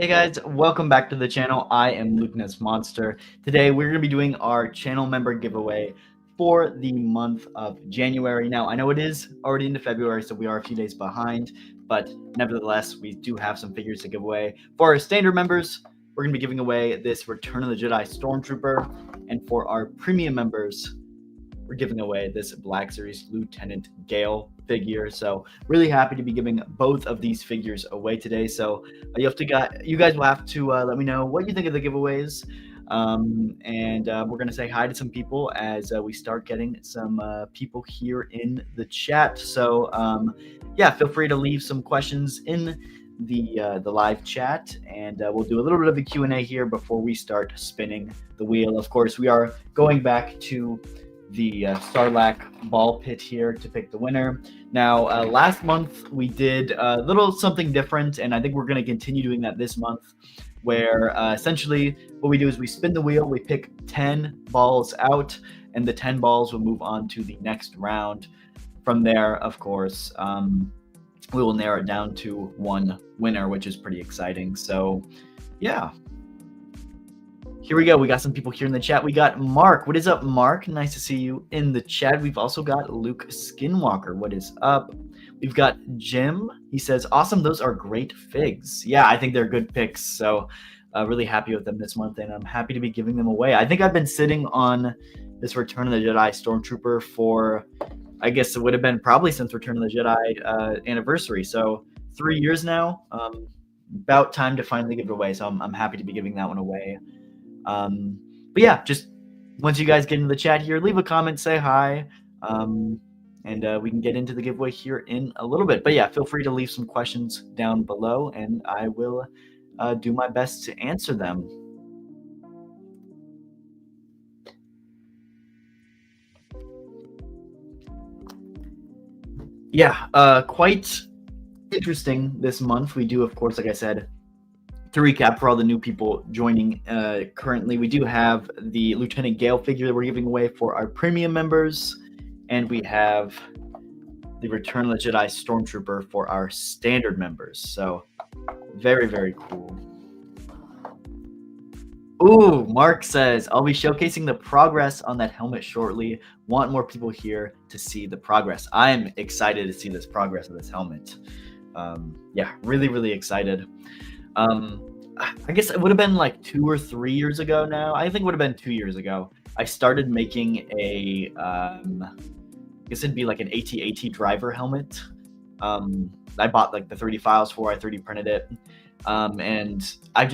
Hey guys, welcome back to the channel. I am Lukeness Monster. Today we're going to be doing our channel member giveaway for the month of January. Now, I know it is already into February, so we are a few days behind, but nevertheless, we do have some figures to give away. For our standard members, we're going to be giving away this Return of the Jedi Stormtrooper, and for our premium members, we're giving away this Black Series Lieutenant Gale figure. So really happy to be giving both of these figures away today. So you guys will have to let me know what you think of the giveaways. We're going to say hi to some people as we start getting some people here in the chat. So yeah, feel free to leave some questions in the live chat, and we'll do a little bit of a Q&A here before we start spinning the wheel. Of course, we are going back to the Sarlacc ball pit here to pick the winner. Now, last month we did a little something different, and I think we're going to continue doing that this month, where essentially what we do is we spin the wheel, we pick 10 balls out, and the 10 balls will move on to the next round. From there, of course, we will narrow it down to one winner, which is pretty exciting. So, yeah. Here we go. We got some people here in the chat. We got Mark. What is up, Mark? Nice to see you in the chat. We've also got Luke Skinwalker. What is up? We've got Jim. He says, awesome. Those are great figs. Yeah, I think they're good picks. So really happy with them this month, and I'm happy to be giving them away. I think I've been sitting on this Return of the Jedi Stormtrooper for, I guess it would have been probably since Return of the Jedi anniversary. So 3 years now. About time to finally give it away. So I'm happy to be giving that one away. But yeah, just once you guys get into the chat here, leave a comment, say hi, and we can get into the giveaway here in a little bit. But yeah, feel free to leave some questions down below, and I will do my best to answer them. Yeah, quite interesting this month. We do, of course, like I said, to recap for all the new people joining currently, we do have the Lieutenant Gale figure that we're giving away for our premium members, and we have the Return of the Jedi Stormtrooper for our standard members. So very, very cool. Ooh, Mark says, I'll be showcasing the progress on that helmet shortly. Want more people here to see the progress. I'm excited to see this progress of this helmet. Yeah, really, really excited. I guess it would have been like 2 or 3 years ago now. I think it would have been 2 years ago. I started making a, I guess it'd be like an AT-AT driver helmet. I bought like the 3D files for, I 3D printed it. And I've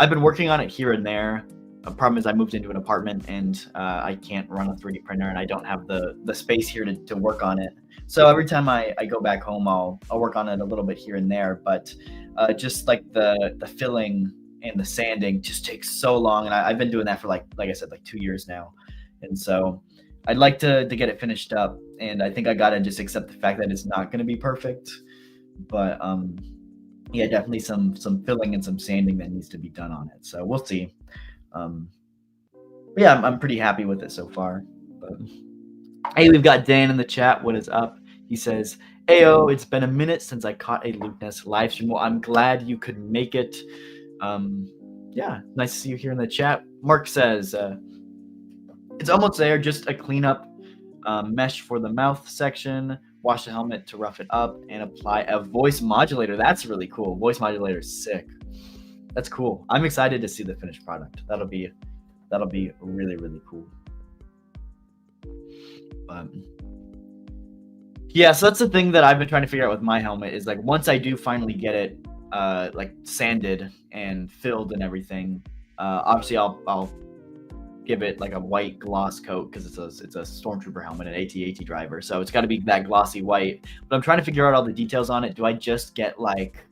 been working on it here and there. The problem is I moved into an apartment, and I can't run a 3D printer, and I don't have the space here to work on it. So every time I go back home, I'll work on it a little bit here and there. But just like the filling and the sanding just takes so long, and I've been doing that for like I said, like 2 years now. And so I'd like to get it finished up, and I think I gotta just accept the fact that it's not going to be perfect. But yeah, definitely some filling and some sanding that needs to be done on it. So we'll see. But yeah, I'm pretty happy with it so far. But hey, we've got Dan in the chat. What is up? He says, Ayo, it's been a minute since I caught a Lukeness live stream. Well, I'm glad you could make it. Yeah, nice to see you here in the chat. Mark says, it's almost there. Just a cleanup mesh for the mouth section. Wash the helmet to rough it up and apply a voice modulator. That's really cool. Voice modulator is sick. That's cool. I'm excited to see the finished product. That'll be really, really cool. Yeah, so that's the thing that I've been trying to figure out with my helmet is like once I do finally get it like sanded and filled and everything, obviously I'll give it like a white gloss coat because it's a Stormtrooper helmet, an AT-AT driver, so it's got to be that glossy white. But I'm trying to figure out all the details on it. Do I just get like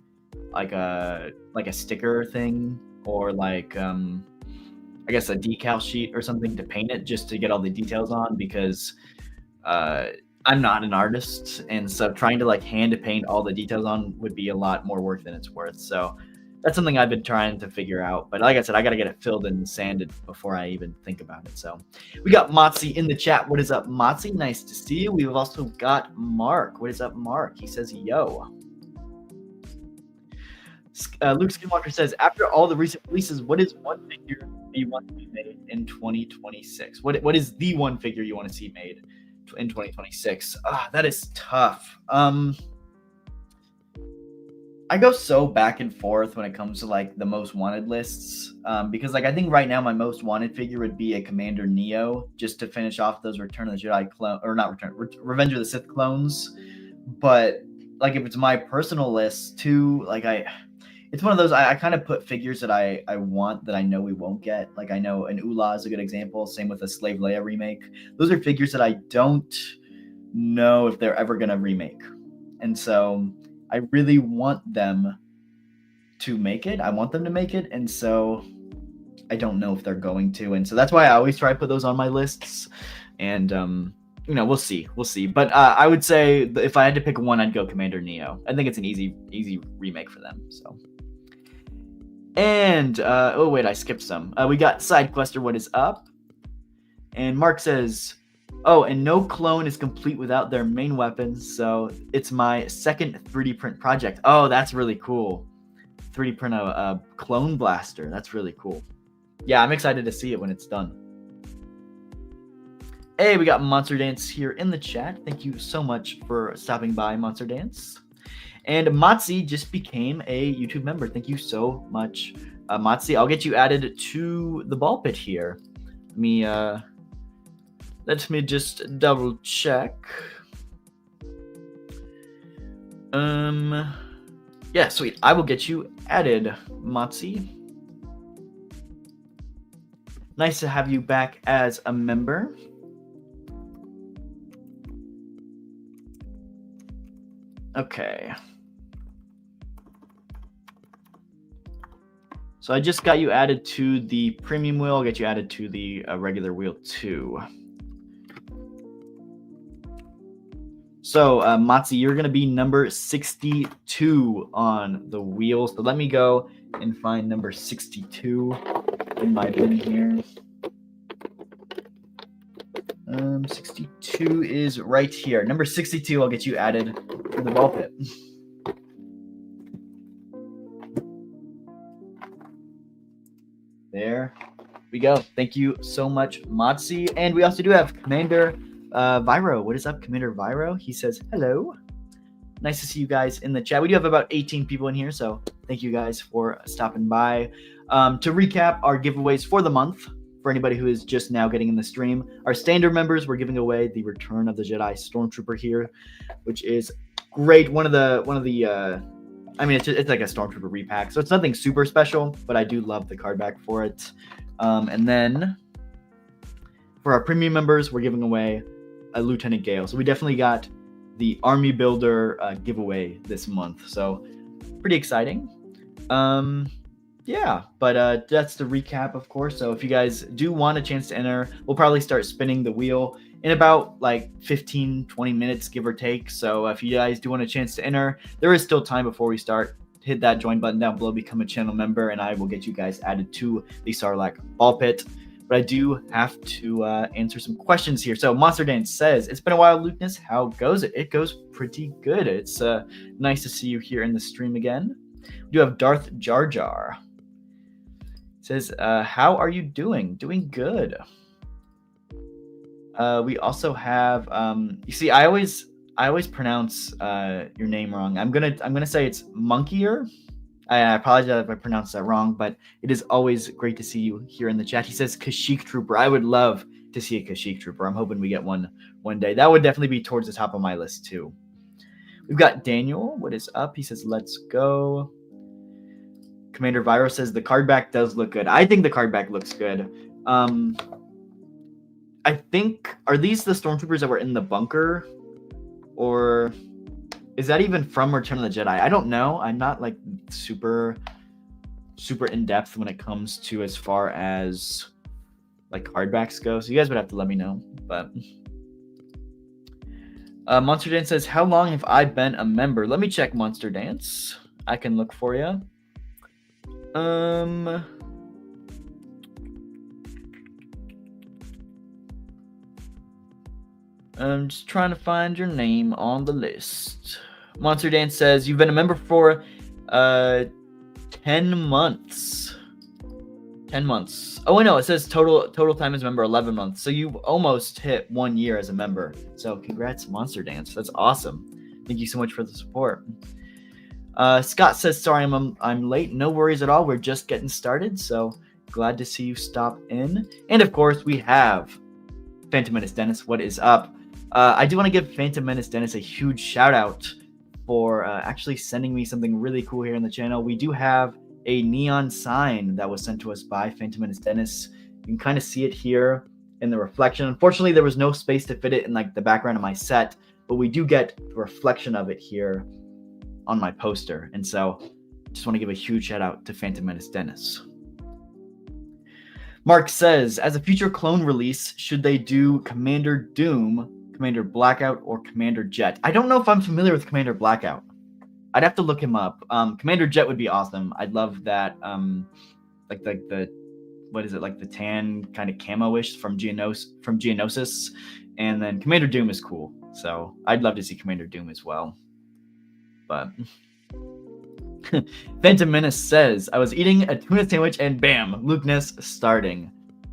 a sticker thing, or like I guess a decal sheet or something to paint it just to get all the details on, because I'm not an artist, and so trying to like hand paint all the details on would be a lot more work than it's worth. So that's something I've been trying to figure out. But like I said, I got to get it filled and sanded before I even think about it. So we got Motzi in the chat. What is up, Motzi? Nice to see you. We've also got Mark. What is up, Mark? He says, yo. Luke Skinwalker says, after all the recent releases, what is one figure you want to be made in 2026? What is the one figure you want to see made in 2026? That is tough. I go so back and forth when it comes to like the most wanted lists, because like I think right now my most wanted figure would be a Commander Neo, just to finish off those Return of the Jedi clone, or not Revenge of the Sith clones. But like if it's my personal list too, like it's one of those I kind of put figures that I want that I know we won't get. Like I know an Ula is a good example. Same with a Slave Leia remake. Those are figures that I don't know if they're ever gonna remake, and so I really want them to make it. I want them to make it, and so I don't know if they're going to, and so that's why I always try to put those on my lists. And we'll see. But I would say if I had to pick one, I'd go Commander Neo. I think it's an easy remake for them. So, and oh wait, I skipped some. We got Sidequester. What is up? And Mark says, oh, and no clone is complete without their main weapons, so it's my second 3D print project. Oh, that's really cool. 3D print a clone blaster. That's really cool. Yeah, I'm excited to see it when it's done. Hey, we got Monster Dance here in the chat. Thank you so much for stopping by, Monster Dance. And Motzi just became a YouTube member. Thank you so much, Motzi. I'll get you added to the ball pit here. Let me just double check. Yeah, sweet. I will get you added, Motzi. Nice to have you back as a member. Okay. So I just got you added to the premium wheel. I'll get you added to the regular wheel too. So, Matzi, you're going to be number 62 on the wheel. So let me go and find number 62 in my bin here. 62 is right here. Number 62, I'll get you added to the ball pit. There we go. Thank you so much, Matzi. And we also do have Commander Viro. What is up, Commander Viro? He says, hello. Nice to see you guys in the chat. We do have about 18 people in here, so thank you guys for stopping by. To recap our giveaways for the month, for anybody who is just now getting in the stream, our standard members, we're giving away the Return of the Jedi Stormtrooper here, which is great. One of the I mean, it's like a Stormtrooper repack, so it's nothing super special, but I do love the card back for it. And then for our premium members, we're giving away a Lieutenant Gale. So we definitely got the Army Builder giveaway this month. So pretty exciting. Yeah, but that's the recap, of course. So if you guys do want a chance to enter, we'll probably start spinning the wheel in about like 15-20 minutes, give or take. So if you guys do want a chance to enter, there is still time before we start. Hit that join button down below, become a channel member, and I will get you guys added to the Sarlacc ball pit. But I do have to answer some questions here. So Monster Dance says, it's been a while, Lukeness. How goes it? It goes pretty good. It's nice to see you here in the stream again. We do have Darth Jar Jar. Says, how are you doing? Doing good. We also have, you see, I always pronounce your name wrong. I'm gonna say it's Monkeyer. I apologize if I pronounced that wrong, but it is always great to see you here in the chat. He says Kashyyyk Trooper. I would love to see a Kashyyyk Trooper. I'm hoping we get one day. That would definitely be towards the top of my list too. We've got Daniel. What is up? He says, let's go. Commander Viro says the card back does look good. I think the card back looks good. I think, are these the Stormtroopers that were in the bunker? Or is that even from Return of the Jedi? I don't know. I'm not like super in depth when it comes to as far as like cardbacks go. So you guys would have to let me know. But Monster Dance says, how long have I been a member? Let me check, Monster Dance. I can look for you. I'm just trying to find your name on the list. Monster Dance says, you've been a member for 10 months. 10 months. Oh, no, it says total time as a member 11 months. So you almost hit 1 year as a member. So congrats, Monster Dance. That's awesome. Thank you so much for the support. Scott says, sorry, I'm late. No worries at all. We're just getting started. So glad to see you stop in. And of course, we have Phantom Menace Dennis. What is up? I do want to give Phantom Menace Dennis a huge shout out for actually sending me something really cool here in the channel. We do have a neon sign that was sent to us by Phantom Menace Dennis. You can kind of see it here in the reflection. Unfortunately, there was no space to fit it in like the background of my set, but we do get a reflection of it here on my poster. And so just want to give a huge shout out to Phantom Menace Dennis. Mark says, as a future clone release, should they do Commander Doom, Commander Blackout, or Commander Jet? I don't know if I'm familiar with Commander Blackout. I'd have to look him up. Commander Jet would be awesome. I'd love that. Like the what is it, like the tan kind of camo-ish from Geonosis, and then Commander Doom is cool. So I'd love to see Commander Doom as well. But Phantom Menace says, I was eating a tuna sandwich and bam, Luke Ness starting,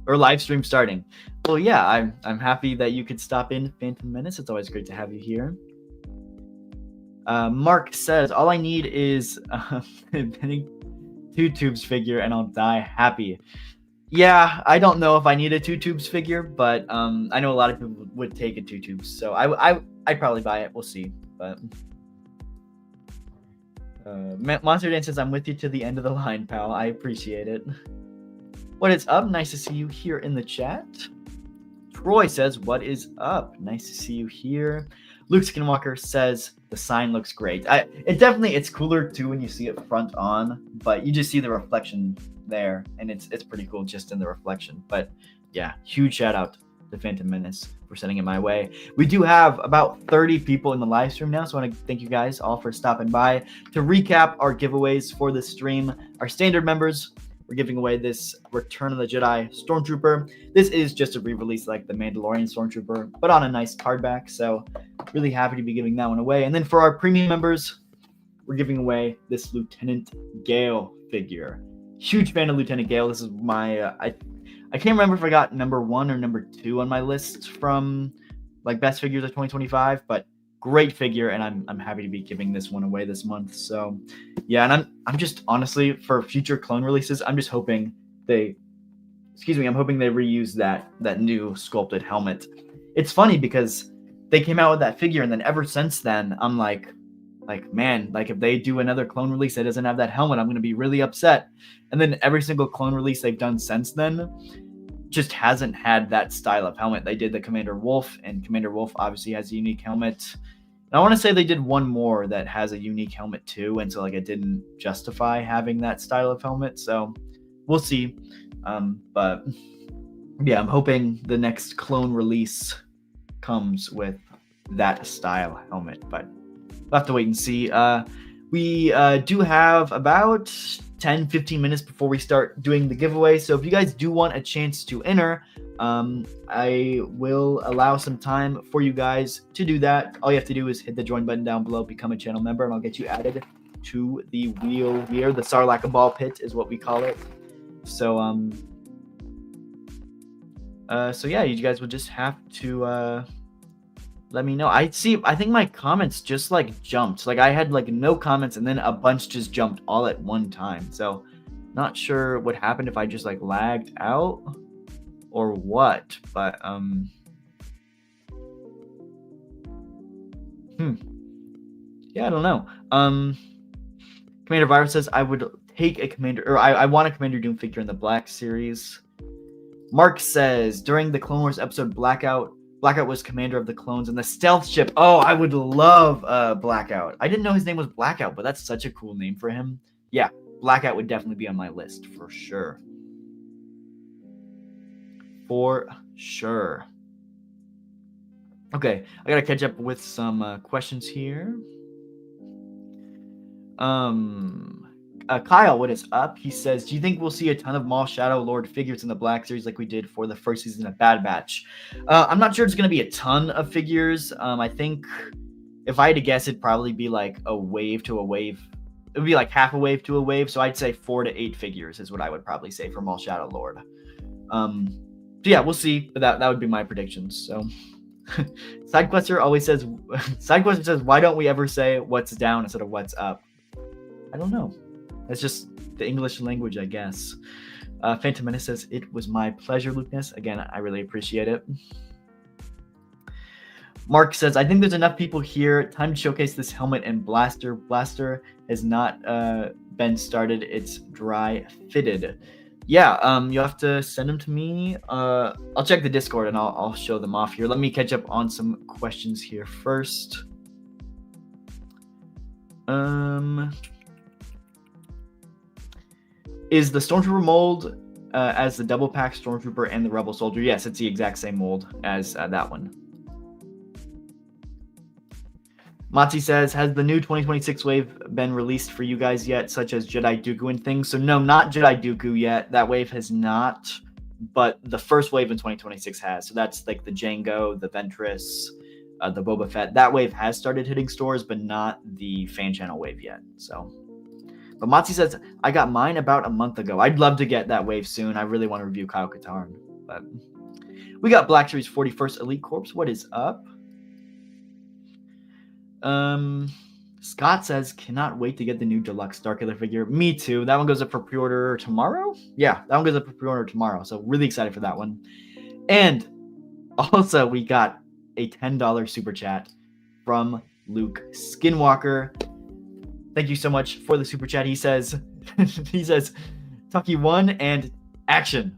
or live stream starting. Well, yeah, I'm happy that you could stop in, Phantom Menace. It's always great to have you here. Mark says, all I need is a 2 tubes figure and I'll die happy. Yeah, I don't know if I need a 2 tubes figure, but I know a lot of people would take a 2 tubes, so I'd probably buy it. We'll see. But Monster Dan says, I'm with you to the end of the line, pal. I appreciate it. What is up? Nice to see you here in the chat. Troy says, what is up? Nice to see you here. Luke Skinwalker says, the sign looks great. It's cooler too when you see it front on, but you just see the reflection there, and it's pretty cool just in the reflection. But yeah, huge shout out to Phantom Menace for sending it my way. We do have about 30 people in the live stream now, so I want to thank you guys all for stopping by. To recap our giveaways for this stream, our standard members, we're giving away this Return of the Jedi Stormtrooper. This is just a re-release like the Mandalorian Stormtrooper, but on a nice cardback, so really happy to be giving that one away. And then for our premium members, we're giving away this Lieutenant Gale figure. Huge fan of Lieutenant Gale. This is my, I can't remember if I got number 1 or number 2 on my list from like best figures of 2025, but great figure, and I'm happy to be giving this one away this month. So yeah, and I'm just honestly, for future clone releases, I'm just hoping I'm hoping they reuse that new sculpted helmet. It's funny because they came out with that figure, and then ever since then, I'm like, man, like if they do another clone release that doesn't have that helmet, I'm going to be really upset. And then every single clone release they've done since then just hasn't had that style of helmet. They did the Commander Wolf, and Commander Wolf obviously has a unique helmet. And I want to say they did one more that has a unique helmet too, and so like it didn't justify having that style of helmet. So we'll see. But yeah, I'm hoping the next clone release comes with that style helmet, but we'll have to wait and see. We do have about 10-15 minutes before we start doing the giveaway, so if you guys do want a chance to enter, I will allow some time for you guys to do that. All you have to do is hit the join button down below, become a channel member, and I'll get you added to the wheel here. The Sarlacc ball pit is what we call it. So so yeah, you guys will just have to let me know. I think my comments just like jumped. Like I had like no comments, and then a bunch just jumped all at one time. So not sure what happened, if I just like lagged out or what, but yeah, I don't know. Commander Virus says, I would take a Commander, or I want a Commander Doom figure in the Black series. Mark says, during the Clone Wars episode Blackout was commander of the clones and the stealth ship. Oh, I would love Blackout. I didn't know his name was Blackout, but that's such a cool name for him. Yeah, Blackout would definitely be on my list for sure. For sure. Okay, I gotta catch up with some questions here. Kyle, what is up? He says, do you think we'll see a ton of Maul Shadow Lord figures in the Black Series like we did for the first season of Bad Batch? I'm not sure it's going to be a ton of figures. I think if I had to guess, it'd probably be like a wave to a wave it would be like half a wave to a wave. So I'd say 4 to 8 figures is what I would probably say for Maul Shadow Lord. So yeah, we'll see. But that would be my predictions. So SideQuester always says, SideQuester says, why don't we ever say what's down instead of what's up? I don't know. That's just the English language, I guess. Phantom Menace says, it was my pleasure, Lukeness. Again, I really appreciate it. Mark says, I think there's enough people here. Time to showcase this helmet and blaster. Blaster has not been started. It's dry fitted. Yeah, you have to send them to me. I'll check the Discord and I'll show them off here. Let me catch up on some questions here first. Is the Stormtrooper mold as the double pack Stormtrooper and the Rebel Soldier? Yes, it's the exact same mold as that one. Matzi says, has the new 2026 wave been released for you guys yet, such as Jedi Dooku and things? So no, not Jedi Dooku yet. That wave has not, but the first wave in 2026 has. So that's like the Jango, the Ventress, the Boba Fett. That wave has started hitting stores, but not the fan channel wave yet. So, but Matzi says, I got mine about a month ago. I'd love to get that wave soon. I really want to review Kyle Katarn. But we got Black Series 41st Elite Corps. What is up? Scott says, cannot wait to get the new deluxe Starkiller figure. Me too. That one goes up for pre-order tomorrow. Yeah, that one goes up for pre-order tomorrow. So really excited for that one. And also we got a $10 super chat from Luke Skinwalker. Thank you so much for the super chat. He says, Tucky 1 and action.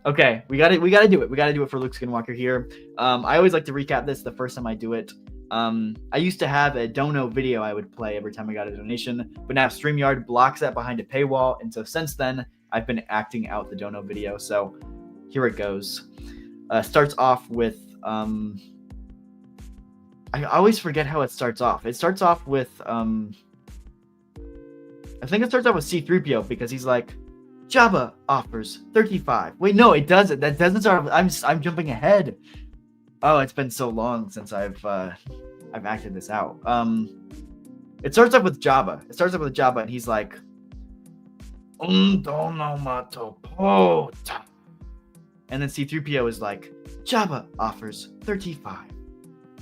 Okay, we gotta do it. We gotta do it for Luke Skinwalker here. I always like to recap this the first time I do it. I used to have a dono video I would play every time I got a donation, but now StreamYard blocks that behind a paywall, and so since then, I've been acting out the dono video, so here it goes. Starts off with, I always forget how it starts off. It starts off with, I think it starts off with C-3PO, because he's like, Jabba offers 35. Wait, no, it doesn't. That doesn't start off, I'm jumping ahead. Oh, it's been so long since I've acted this out. It starts up with Jabba. And he's like, Undonomatopota. And then C-3PO is like, Jabba offers 35.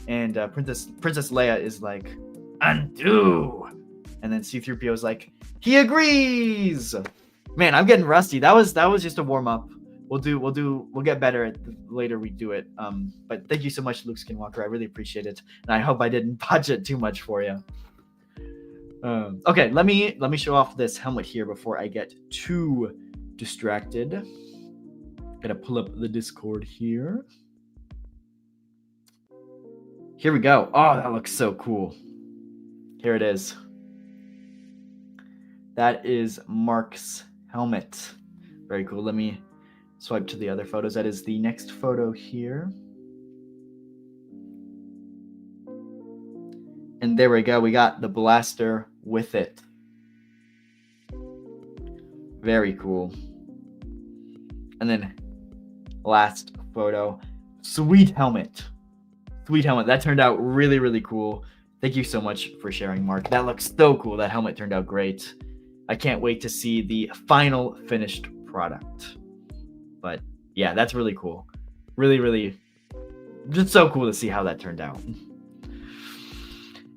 And Princess Leia is like, undo. And then C-3PO is like, he agrees. Man, I'm getting rusty. That was just a warm up. We'll get better at later we do it. But thank you so much, Luke Skinwalker. I really appreciate it, and I hope I didn't botch it too much for you. Okay, let me show off this helmet here before I get too distracted. Gotta pull up the Discord here. Here we go. Oh, that looks so cool. Here it is. That is Mark's helmet. Very cool. Let me swipe to the other photos. That is the next photo here. And there we go. We got the blaster with it. Very cool. And then last photo. Sweet helmet. Sweet helmet. That turned out really, really cool. Thank you so much for sharing, Mark. That looks so cool. That helmet turned out great. I can't wait to see the final finished product. But yeah, that's really cool. Really, really, just so cool to see how that turned out.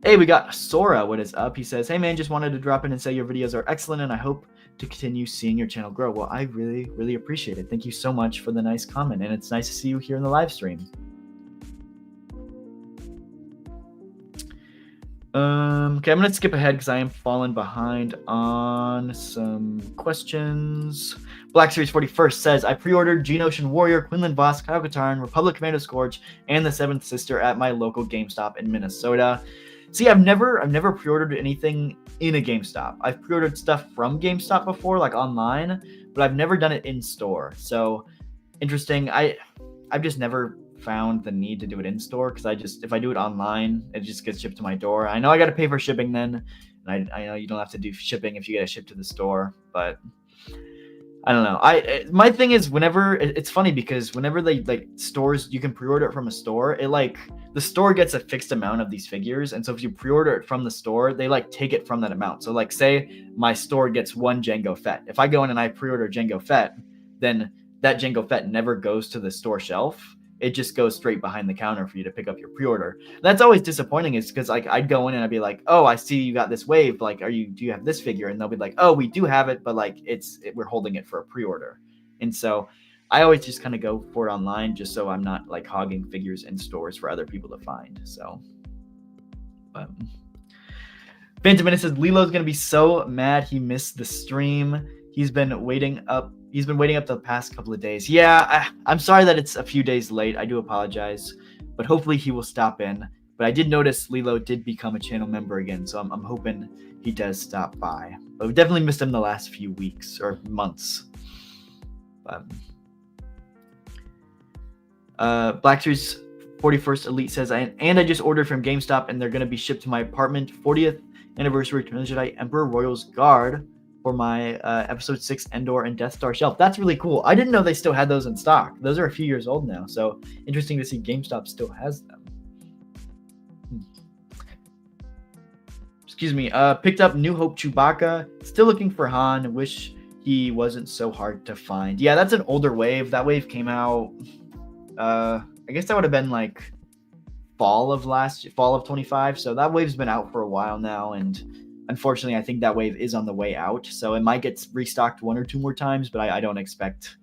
Hey, we got Sora. What is up? He says, hey man, just wanted to drop in and say your videos are excellent and I hope to continue seeing your channel grow. Well, I really, really appreciate it. Thank you so much for the nice comment, and it's nice to see you here in the live stream. Okay, I'm going to skip ahead because I am falling behind on some questions. Black Series 41st says, I pre-ordered Geonosian Warrior, Quinlan Voss, Kyle Katarn, Republic Commando Scourge, and the Seventh Sister at my local GameStop in Minnesota. See, I've never pre-ordered anything in a GameStop. I've pre-ordered stuff from GameStop before, like online, but I've never done it in store. So, interesting. I've just never found the need to do it in store because if I do it online, it just gets shipped to my door. I know I got to pay for shipping then, and I know you don't have to do shipping if you get it shipped to the store, but I don't know. My thing is whenever it's funny because whenever they like stores, you can pre-order it from a store. It like the store gets a fixed amount of these figures, and so if you pre-order it from the store, they like take it from that amount. So like say my store gets one Jango Fett. If I go in and I pre-order Jango Fett, then that Jango Fett never goes to the store shelf. It just goes straight behind the counter for you to pick up your pre-order. That's always disappointing, is because like I'd go in and I'd be like, oh, I see you got this wave. Like, do you have this figure? And they'll be like, oh, we do have it, but like we're holding it for a pre-order. And so I always just kind of go for it online, just so I'm not like hogging figures in stores for other people to find. So, Phantom Menace says Lilo's gonna be so mad he missed the stream. He's been waiting up the past couple of days. Yeah, I'm sorry that it's a few days late. I do apologize, but hopefully he will stop in. But I did notice Lilo did become a channel member again, so I'm hoping he does stop by. But we definitely missed him the last few weeks or months. Blackstreet's 41st Elite says, and I just ordered from GameStop, and they're going to be shipped to my apartment. 40th anniversary Return of the Jedi Emperor Royals Guard for my episode 6 Endor and Death Star shelf. That's really cool. I didn't know they still had those in stock. Those are a few years old now, so interesting to see GameStop still has them. Excuse me. Picked up New Hope Chewbacca. Still looking for Han. Wish he wasn't so hard to find. Yeah, that's an older wave. That wave came out, I guess that would have been like fall of 25. So that wave's been out for a while now, and unfortunately, I think that wave is on the way out, so it might get restocked one or two more times, but I don't expect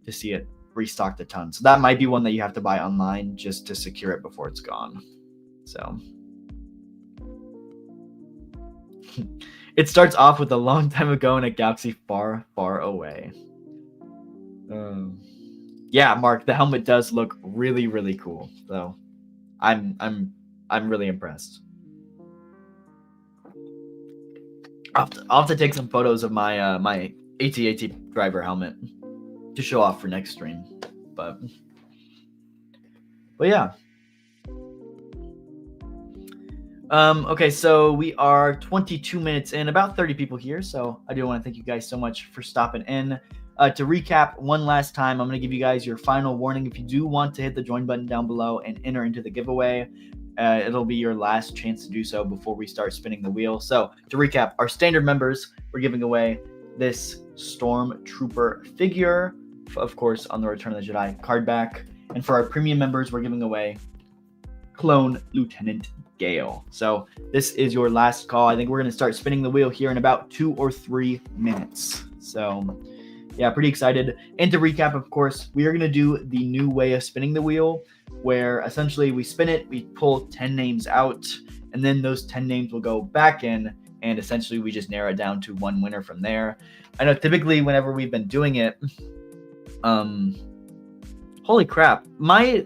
to see it restocked a ton. So that might be one that you have to buy online just to secure it before it's gone. So it starts off with a long time ago in a galaxy far, far away. Yeah, Mark, the helmet does look really, really cool. So I'm really impressed. I'll have to take some photos of my my AT-AT driver helmet to show off for next stream. But yeah. Okay, so we are 22 minutes in, about 30 people here. So I do want to thank you guys so much for stopping in. To recap one last time, I'm going to give you guys your final warning. If you do want to hit the join button down below and enter into the giveaway, it'll be your last chance to do so before we start spinning the wheel. So to recap, our standard members, we're giving away this Stormtrooper figure, of course, on the Return of the Jedi card back. And for our premium members, we're giving away Clone Lieutenant Gale. So this is your last call. I think we're going to start spinning the wheel here in about 2 or 3 minutes. So yeah, pretty excited. And to recap, of course, we are going to do the new way of spinning the wheel, where essentially we spin it, we pull 10 names out, and then those 10 names will go back in, and essentially we just narrow it down to one winner from there. I know typically whenever we've been doing it, holy crap, my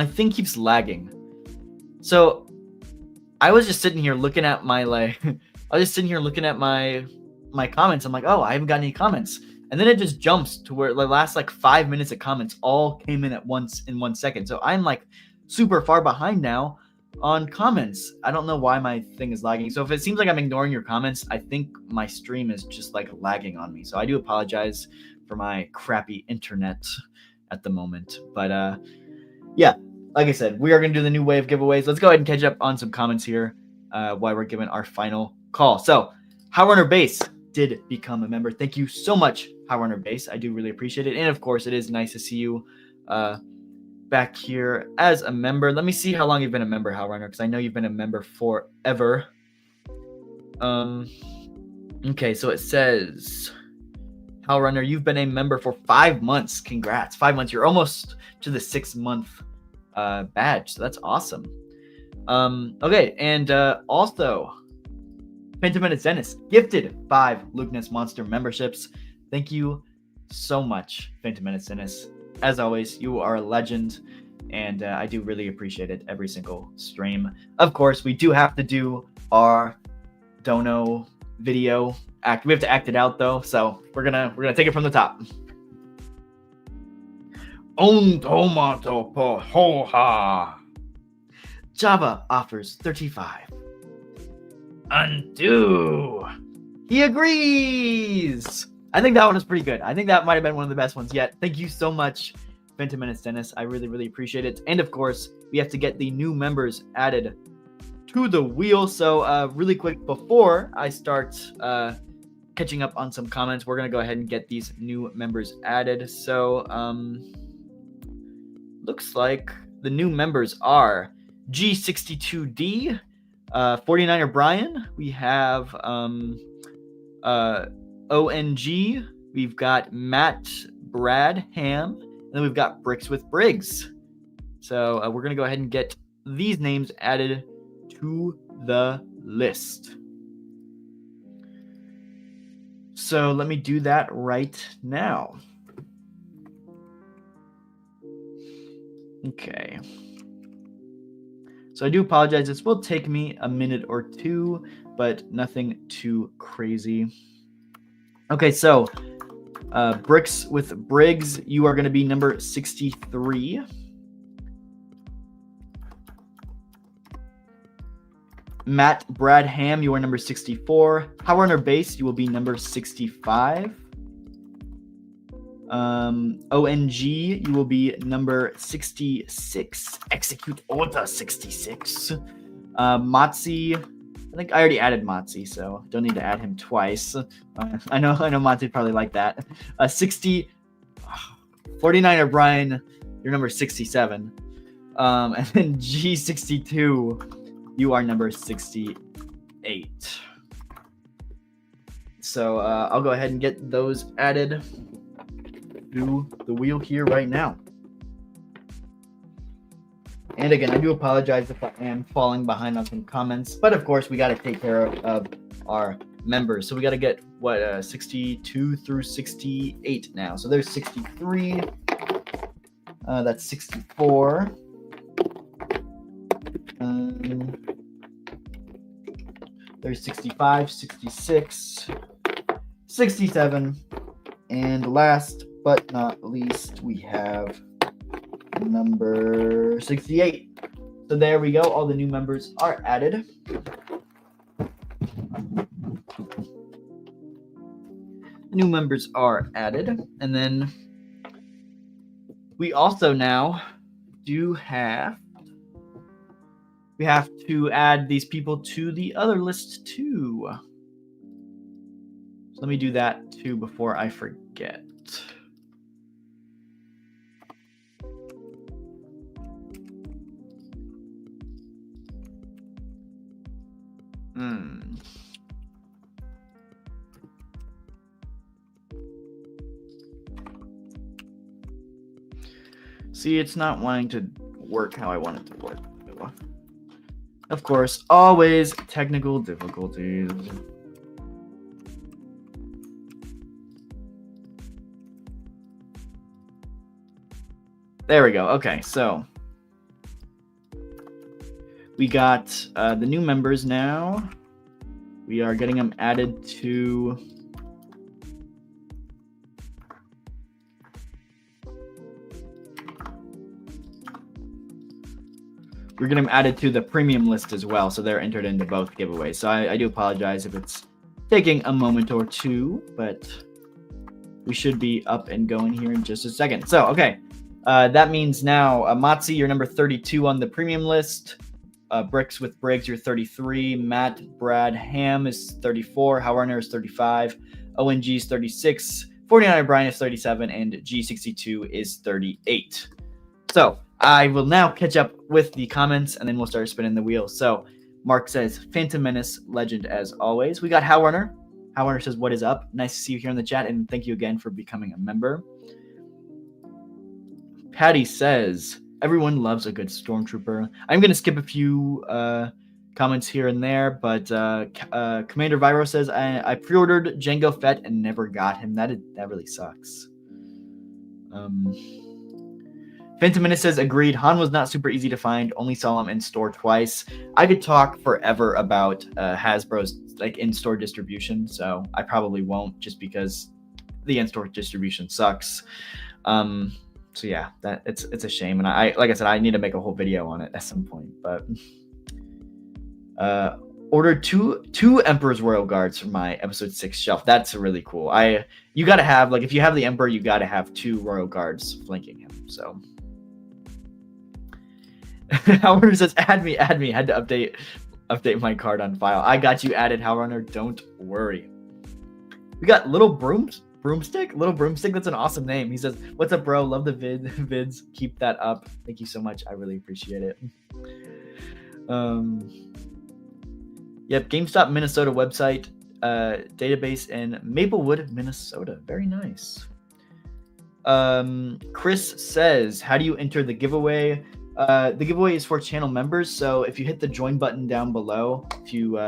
thing keeps lagging. So I was just sitting here looking at my my comments. I'm like, oh, I haven't got any comments. And then it just jumps to where the last like 5 minutes of comments all came in at once in 1 second. So I'm like super far behind now on comments. I don't know why my thing is lagging. So if it seems like I'm ignoring your comments, I think my stream is just like lagging on me. So I do apologize for my crappy internet at the moment. But yeah, like I said, we are going to do the new wave giveaways. Let's go ahead and catch up on some comments here while we're giving our final call. So Howrunner Base did become a member. Thank you so much, Howrunner Base. I do really appreciate it. And of course, it is nice to see you back here as a member. Let me see how long you've been a member, Howrunner, because I know you've been a member forever. Okay, so it says, Howrunner, you've been a member for 5 months. Congrats. 5 months. You're almost to the 6-month badge. So that's awesome. Okay, and also, Phantom Menace Dennis gifted 5 Luke Ness Monster memberships. Thank you so much, Phantom Menace Dennis. As always, you are a legend, and I do really appreciate it every single stream. Of course, we do have to do our dono video act. We have to act it out though, so we're gonna take it from the top. On tomato pohoha. Java offers 35. Undo. He agrees. I think that one was pretty good. I think that might have been one of the best ones yet. Thank you so much, Phantom Menace Dennis. I really, really appreciate it. And of course, we have to get the new members added to the wheel. So really quick, before I start catching up on some comments, we're going to go ahead and get these new members added. So looks like the new members are G62D, 49er Brian. We have ONG. We've got Matt Brad Ham. And then we've got Bricks with Briggs. So we're going to go ahead and get these names added to the list. So let me do that right now. Okay. So I do apologize. This will take me a minute or two, but nothing too crazy. Okay, so Bricks with Briggs, you are going to be number 63. Matt Brad Ham, you are number 64. Howard on base, you will be number 65. ONG, you will be number 66. Execute order 66. Motzi, I think I already added Motzi, so don't need to add him twice. I know Motzi probably like that. 49er Brian, you're number 67. And then G62, you are number 68. So I'll go ahead and get those added to the wheel here right now. And again, I do apologize if I am falling behind on some comments, but of course we got to take care of our members. So we got to get 62 through 68 now. So there's 63. That's 64. There's 65, 66, 67, and last but not least, we have number 68. So there we go. All the new members are added. New members are added. And then we also now do have to add these people to the other list too. So let me do that too before I forget. See, it's not wanting to work how I want it to work. Of course, always technical difficulties. There we go. Okay, so we got the new members now. We are getting them added to we're getting them added to the premium list as well, so they're entered into both giveaways. So I do apologize if it's taking a moment or two, but we should be up and going here in just a second. So, okay, that means now, Motzi, you're number 32 on the premium list. Bricks with Briggs, you're 33. Matt Brad Ham is 34. Howard is 35. ONG is 36. 49 Brian is 37. And G62 is 38. So I will now catch up with the comments, and then we'll start spinning the wheel. So Mark says, Phantom Menace, legend as always. We got Howard. Howard says, what is up? Nice to see you here in the chat, and thank you again for becoming a member. Patty says, everyone loves a good Stormtrooper. I'm going to skip a few comments here and there, but Commander Viro says, I pre-ordered Jango Fett and never got him. That really sucks. Phantom Menace says, agreed. Han was not super easy to find. Only saw him in store twice. I could talk forever about Hasbro's in-store distribution, so I probably won't, just because the in-store distribution sucks. So yeah, it's a shame, and like I said, I need to make a whole video on it at some point. But ordered two Emperor's Royal Guards for my episode 6 shelf. That's really cool. You gotta have, like, if you have the Emperor, you gotta have 2 Royal Guards flanking him. So Howard says, add me. Had to update my card on file. I got you added, Howrunner. Don't worry. We got Little Broomstick. Little Broomstick. That's an awesome name. He says, "What's up, bro? Love the vids. Keep that up. Thank you so much. I really appreciate it." Yep. GameStop Minnesota website database in Maplewood, Minnesota. Very nice. Chris says, "How do you enter the giveaway?" The giveaway is for channel members, so if you hit the join button down below, if you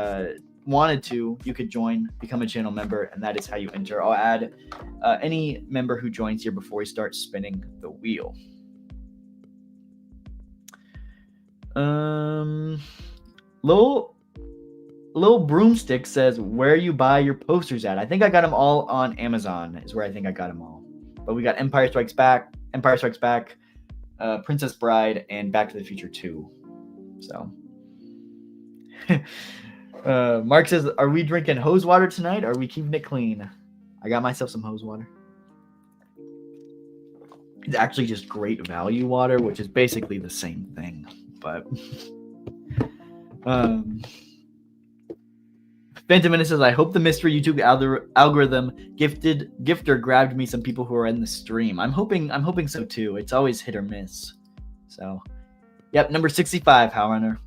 wanted to, you could join, become a channel member, and that is how you enter. I'll add any member who joins here before we start spinning the wheel. Little Broomstick says, "Where you buy your posters at?" I think I got them all on Amazon, is where I think I got them all. But we got Empire Strikes Back, Princess Bride, and Back to the Future 2. So, Mark says, "Are we drinking hose water tonight? Or are we keeping it clean?" I got myself some hose water. It's actually just great value water, which is basically the same thing. But Phantom Menace says, "I hope the mystery YouTube algorithm gifter grabbed me some people who are in the stream." I'm hoping so too. It's always hit or miss. So, yep, number 65, Howrunner.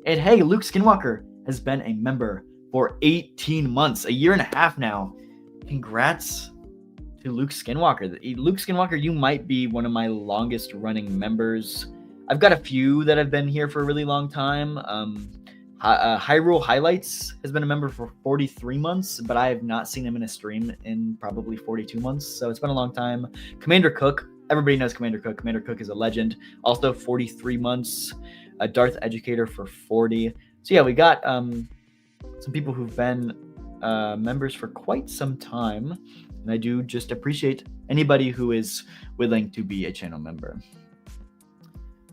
And hey, Luke Skinwalker has been a member for 18 months, a year and a half now. Congrats to Luke Skinwalker. Luke Skinwalker, you might be one of my longest running members. I've got a few that have been here for a really long time. Hyrule Highlights has been a member for 43 months, but I have not seen him in a stream in probably 42 months, so it's been a long time. Commander Cook, everybody knows Commander Cook. Commander Cook is a legend. Also 43 months. Darth Educator for 40. So yeah, we got some people who've been members for quite some time, and I do just appreciate anybody who is willing to be a channel member.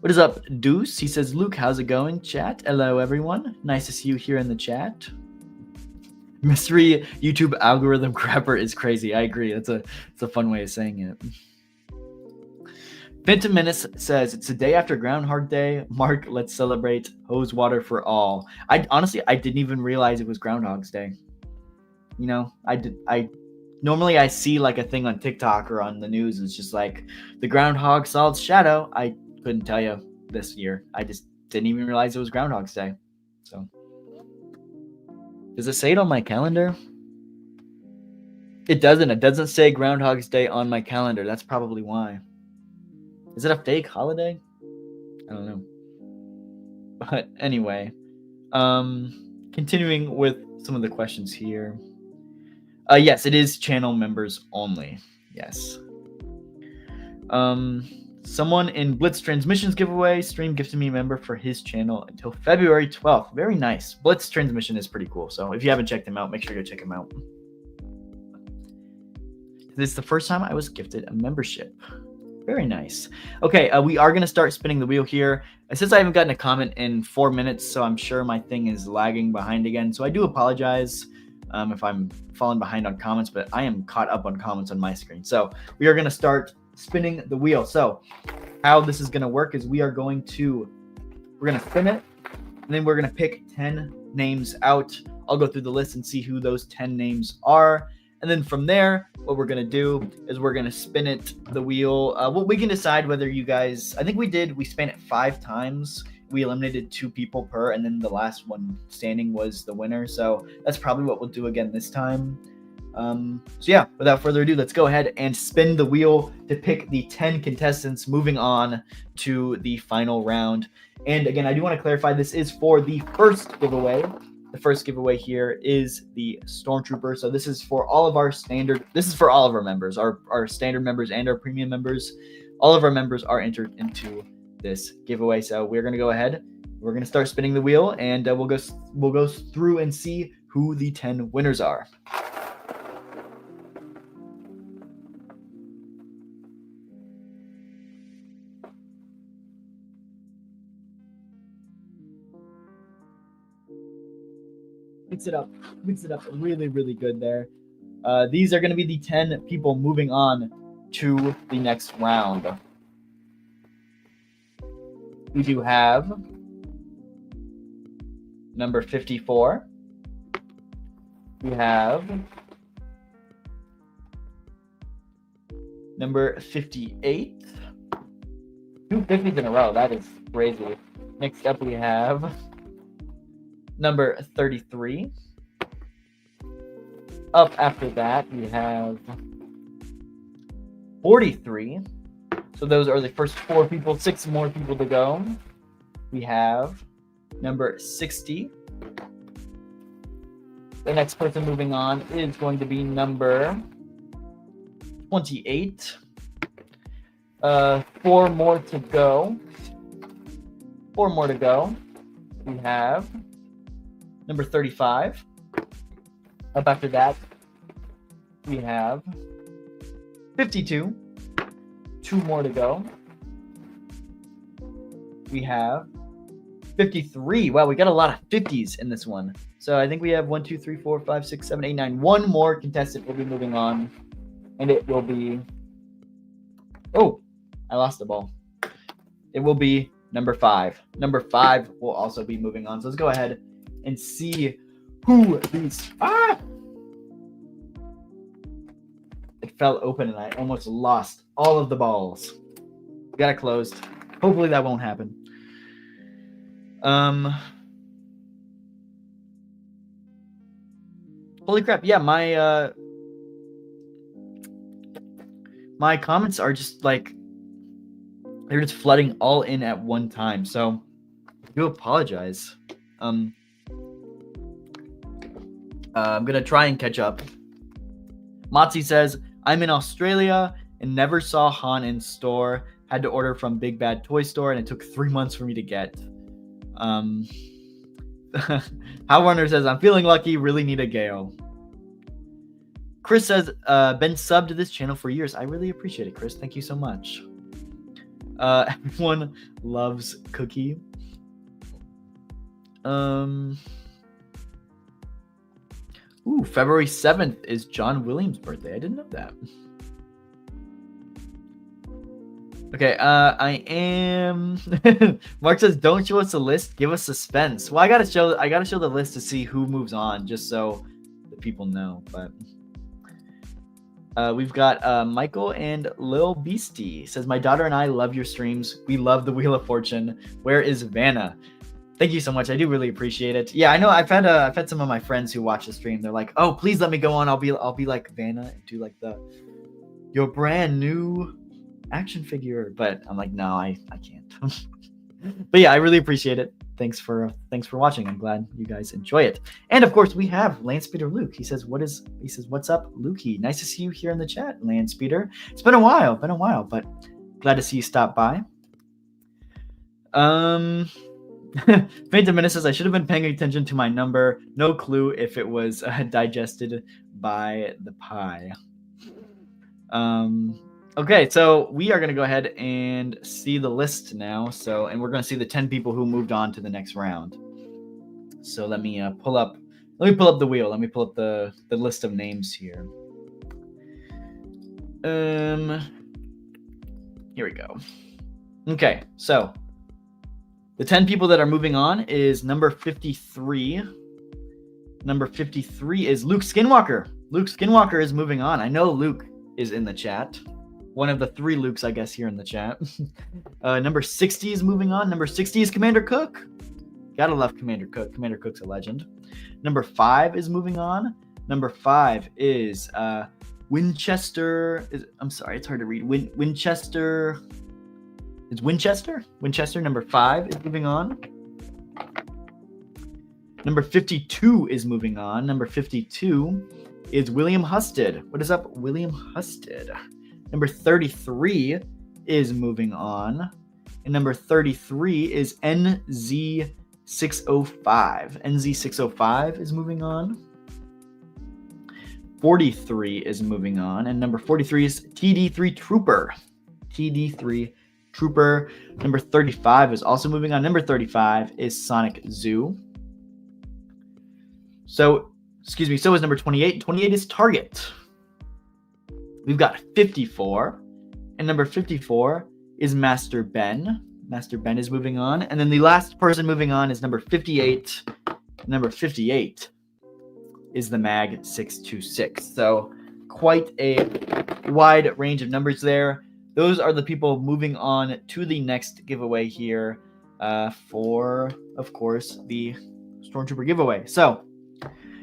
What is up, Deuce? He says, "Luke, how's it going, chat?" Hello, everyone. Nice to see you here in the chat. Mystery YouTube algorithm crapper is crazy. I agree. It's a fun way of saying it. Phantom Menace says, "It's the day after Groundhog Day. Mark, let's celebrate. Hose water for all." I didn't even realize it was Groundhog's Day. You know, normally I see like a thing on TikTok or on the news. It's just like the groundhog saw its shadow. I couldn't tell you this year. I just didn't even realize it was Groundhog's Day. So, does it say it on my calendar? It doesn't. It doesn't say Groundhog's Day on my calendar. That's probably why. Is it a fake holiday? I don't know. But anyway, continuing with some of the questions here. Yes, it is channel members only. Yes. Someone in Blitz Transmissions giveaway stream gifted me a member for his channel until February 12th. Very nice. Blitz Transmission is pretty cool. So if you haven't checked him out, make sure you go check him out. This is the first time I was gifted a membership. Very nice. Okay, we are going to start spinning the wheel here. Since I haven't gotten a comment in 4 minutes, so I'm sure my thing is lagging behind again. So I do apologize if I'm falling behind on comments, but I am caught up on comments on my screen. So we are going to start spinning the wheel. So how this is going to work is we're going to spin it, and then we're going to pick 10 names out. I'll go through the list and see who those 10 names are. And then from there, what we're going to do is we're going to spin the wheel. Well, we can decide whether you guys, I think we span it 5 times. We eliminated 2 people per, and then the last one standing was the winner. So that's probably what we'll do again this time. So yeah, without further ado, let's go ahead and spin the wheel to pick the 10 contestants moving on to the final round. And again, I do want to clarify, this is for the first giveaway. The first giveaway here is the Stormtrooper. So this is for all of our members, our standard members and our premium members. All of our members are entered into this giveaway. So we're going to go ahead. We're going to start spinning the wheel, and we'll go through and see who the 10 winners are. Mix it up really, really good there. These are going to be the 10 people moving on to the next round. We do have number 54. We have number 58. 2 50s in a row. That is crazy. Next up, we have number 33. Up after that, we have 43. So those are the first 4 people, 6 more people to go. We have number 60. The next person moving on is going to be number 28. 4 more to go. 4 more to go. We have number 35. Up after that, we have 52. 2 more to go. We have 53. Wow, we got a lot of 50s in this one. So I think we have 1, 2, 3, 4, 5, 6, 7, 8, 9. 1 more contestant will be moving on. And it will be... Oh, I lost the ball. It will be number 5. Number 5 will also be moving on. So let's go ahead and see who these... It fell open and I almost lost all of the balls. Got it closed. Hopefully that won't happen. Holy crap. Yeah, my comments are just like, they're just flooding all in at one time. So I do apologize. I'm gonna try and catch up. Motzi says, I'm in Australia and never saw Han in store. Had to order from Big Bad Toy Store and it took 3 months for me to get. How Runner says, I'm feeling lucky, really need a Gale. Chris says, been subbed to this channel for years. I really appreciate it, Chris. Thank you so much. Everyone loves Cookie. February 7th is John Williams' birthday. I didn't know that. Okay, I am... Mark says, don't show us a list, give us suspense. Well, I gotta show the list to see who moves on, just so the people know. But we've got Michael and Lil Beastie. Says, my daughter and I love your streams. We love the Wheel of Fortune. Where is Vanna? Thank you so much. I do really appreciate it. Yeah, I know. I've had some of my friends who watch the stream. They're like, "Oh, please let me go on. I'll be like Vanna and do like your brand new action figure." But I'm like, no, I can't. But yeah, I really appreciate it. Thanks for watching. I'm glad you guys enjoy it. And of course, we have Landspeeder Luke. He says, "What's up, Lukey? Nice to see you here in the chat, Landspeeder. It's been a while, but glad to see you stop by." Phantom Menace says, I should have been paying attention to my number. No clue if it was digested by the pie. Okay, so we are going to go ahead and see the list now. And we're going to see the 10 people who moved on to the next round. So let me pull up the wheel. Let me pull up the list of names here. Here we go. Okay, so the 10 people that are moving on is number 53. Number 53 is Luke Skinwalker. Luke Skinwalker is moving on. I know Luke is in the chat. One of the 3 Lukes, I guess, here in the chat. Number 60 is moving on. Number 60 is Commander Cook. Gotta love Commander Cook. Commander Cook's a legend. Number 5 is moving on. Number 5 is Winchester. I'm sorry, it's hard to read. Winchester. It's Winchester. Winchester, number 5 is moving on. Number 52 is moving on. Number 52 is William Husted. What is up, William Husted? Number 33 is moving on. And number 33 is NZ605. NZ605 is moving on. 43 is moving on. And number 43 is TD3 Trooper. TD3 Trooper. Number 35 is also moving on. Number 35 is Sonic Zoo. So is number 28. 28 is Target. We've got 54. And number 54 is Master Ben. Master Ben is moving on. And then the last person moving on is number 58. Number 58 is the Mag 626. So quite a wide range of numbers there. Those are the people moving on to the next giveaway here for, of course, the Stormtrooper giveaway. So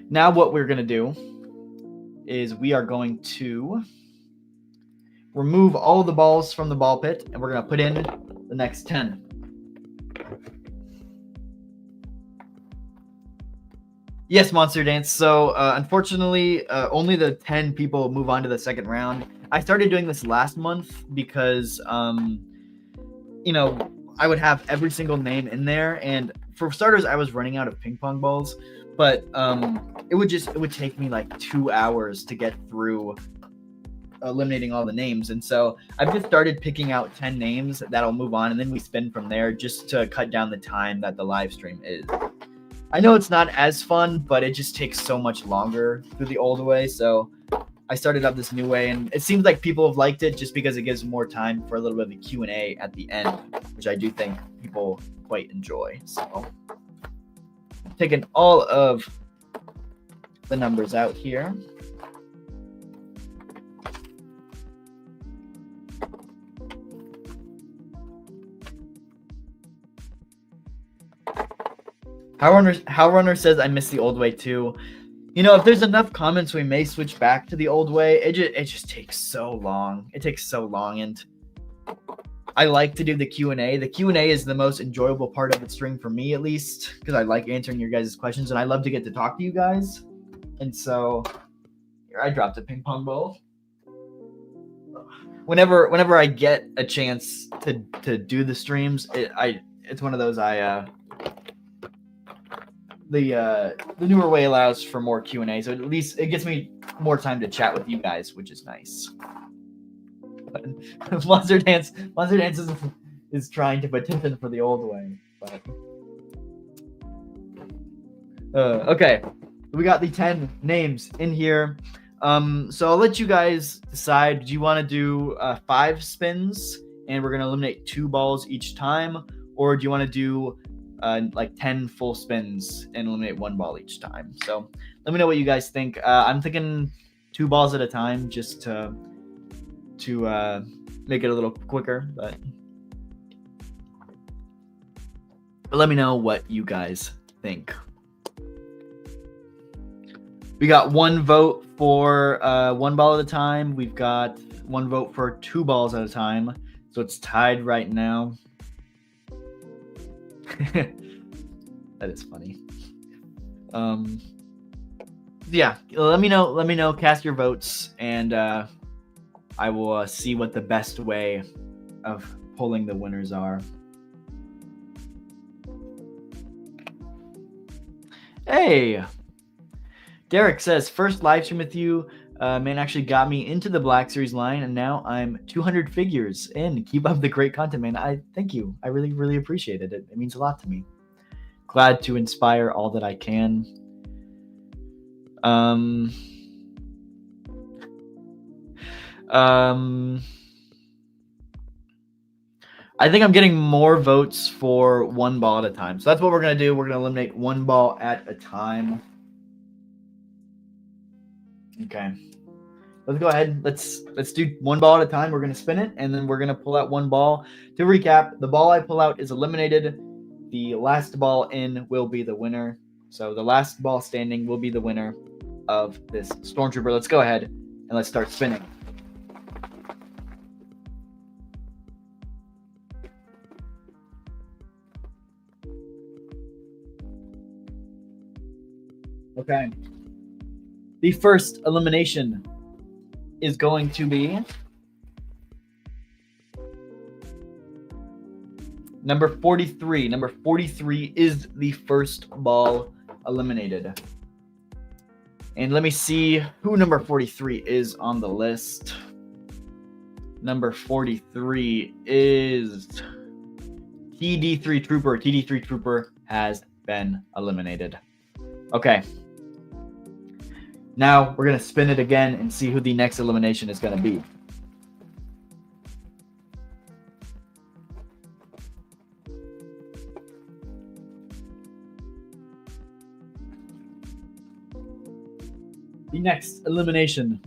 now what we're going to do is we are going to remove all the balls from the ball pit, and we're going to put in the next 10. Yes, Monster Dance. So, unfortunately, only the 10 people move on to the second round. I started doing this last month because, you know, I would have every single name in there, and for starters, I was running out of ping pong balls, but it would take me like 2 hours to get through eliminating all the names. And so I've just started picking out 10 names that'll move on, and then we spin from there just to cut down the time that the live stream is. I know it's not as fun, but it just takes so much longer through the old way. So I started up this new way, and it seems like people have liked it just because it gives more time for a little bit of the Q&A at the end, which I do think people quite enjoy. So I'm taking all of the numbers out here. How Runner says I miss the old way too. You know, if there's enough comments, we may switch back to the old way. It just takes so long. It takes so long, and I like to do the Q&A. The Q&A is the most enjoyable part of the stream for me, at least, because I like answering your guys' questions, and I love to get to talk to you guys. And so, here, I dropped a ping pong ball. Whenever I get a chance to do the streams, it's one of those the newer way allows for more Q&A, so at least it gets me more time to chat with you guys, which is nice. Monster Dance is trying to petition for the old way, but okay, we got the 10 names in here. So I'll let you guys decide. Do you want to do 5 spins and we're gonna eliminate 2 balls each time, or do you want to do like 10 full spins and eliminate 1 ball each time? So let me know what you guys think. I'm thinking 2 balls at a time, just to make it a little quicker, but let me know what you guys think. We got 1 vote for 1 ball at a time. We've got 1 vote for 2 balls at a time, so it's tied right now. That is funny. Yeah, let me know, cast your votes, and I will see what the best way of pulling the winners are. Hey, Derek says, first live stream with you, man, actually got me into the Black Series line, and now I'm 200 figures in. Keep up the great content, man. I thank you. I really, really appreciate it. It means a lot to me. Glad to inspire all that I can. I think I'm getting more votes for 1 ball at a time. So that's what we're going to do. We're going to eliminate 1 ball at a time. Okay. Let's go ahead. Let's do 1 ball at a time. We're going to spin it, and then we're going to pull out 1 ball. To recap, the ball I pull out is eliminated. The last ball in will be the winner. So the last ball standing will be the winner of this Stormtrooper. Let's go ahead and let's start spinning. Okay. The first elimination is going to be number 43. Number 43 is the first ball eliminated. And let me see who number 43 is on the list. Number 43 is TD3 Trooper. TD3 Trooper has been eliminated. Okay. Now we're going to spin it again and see who the next elimination is going to be. The next elimination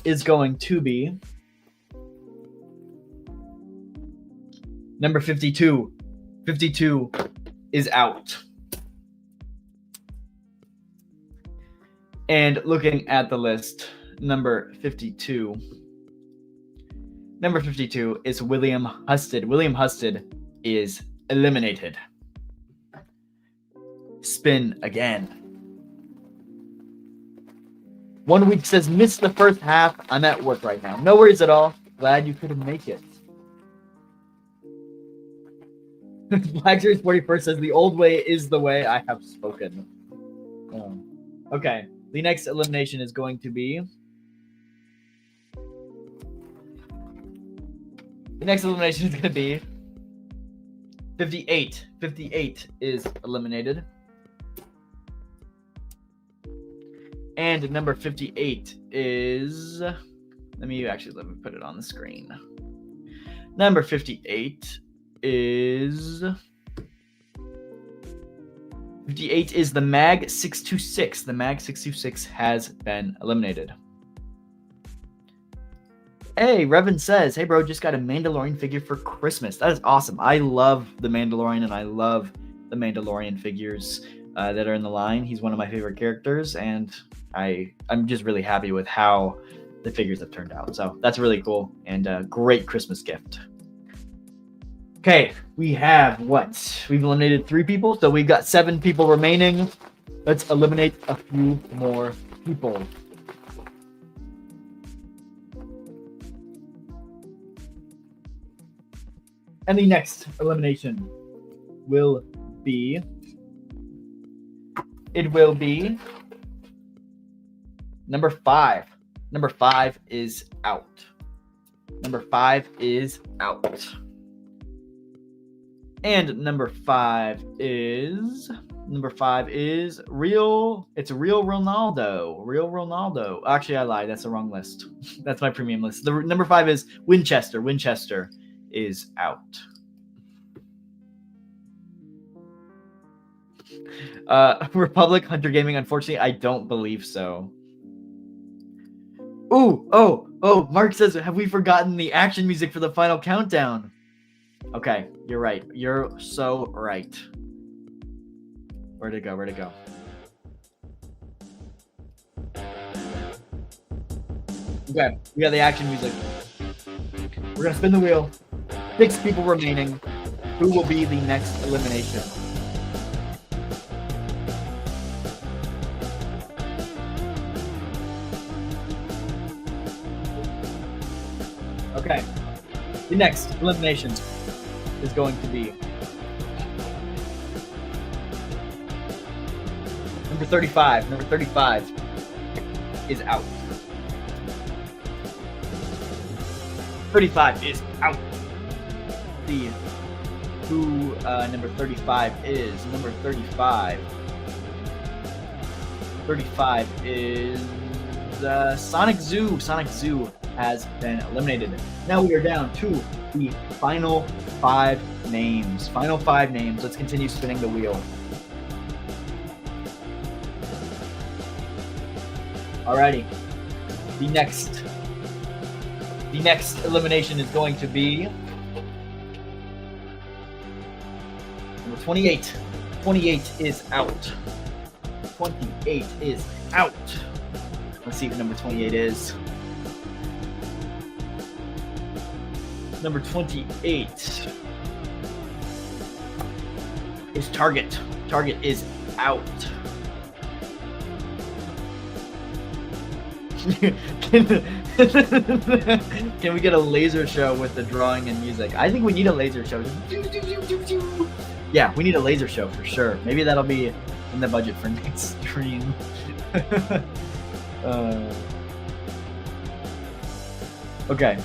is going to be number 52. 52 is out. And looking at the list, number 52 is William Husted. William Husted is eliminated. Spin again. 1 week says, missed the first half. I'm at work right now. No worries at all. Glad you couldn't make it. Black Series 41st says, the old way is the way. I have spoken. Okay. The next elimination is going to be... The next elimination is going to be 58. 58 is eliminated. And number 58 is... Let me put it on the screen. Number 58 is... 58 is the Mag 626. The Mag 626 has been eliminated. Hey, Revan says, hey bro, just got a Mandalorian figure for Christmas. That is awesome. I love the Mandalorian, and I love the Mandalorian figures that are in the line. He's one of my favorite characters, and I'm just really happy with how the figures have turned out. So that's really cool and a great Christmas gift. Okay, we have what? We've eliminated 3 people, so we've got 7 people remaining. Let's eliminate a few more people. And the next elimination will be... It will be number 5. Number 5 is out. Number 5 is out. And number 5 is real. It's real Ronaldo. Real Ronaldo. Actually, I lied. That's the wrong list. That's my premium list. The number 5 is Winchester. Winchester is out. Republic Hunter Gaming. Unfortunately, I don't believe so. Oh, Mark says, have we forgotten the action music for the final countdown? Okay, you're right. You're so right. Where'd it go? Okay, we got the action music. We're gonna spin the wheel. 6 people remaining. Who will be the next elimination? Okay, the next elimination is going to be number 35. Number 35 is out. 35 is out. See who number 35 is. Number 35. 35 is Sonic Zoo. Sonic Zoo has been eliminated. Now we are down to the final 5 names. Final 5 names. Let's continue spinning the wheel. Alrighty. The next elimination is going to be number 28. 28 is out. 28 is out. Let's see who number 28 is. Number 28 is Target. Target is out. Can we get a laser show with the drawing and music? I think we need a laser show. Yeah, we need a laser show for sure. Maybe that'll be in the budget for next stream. Okay.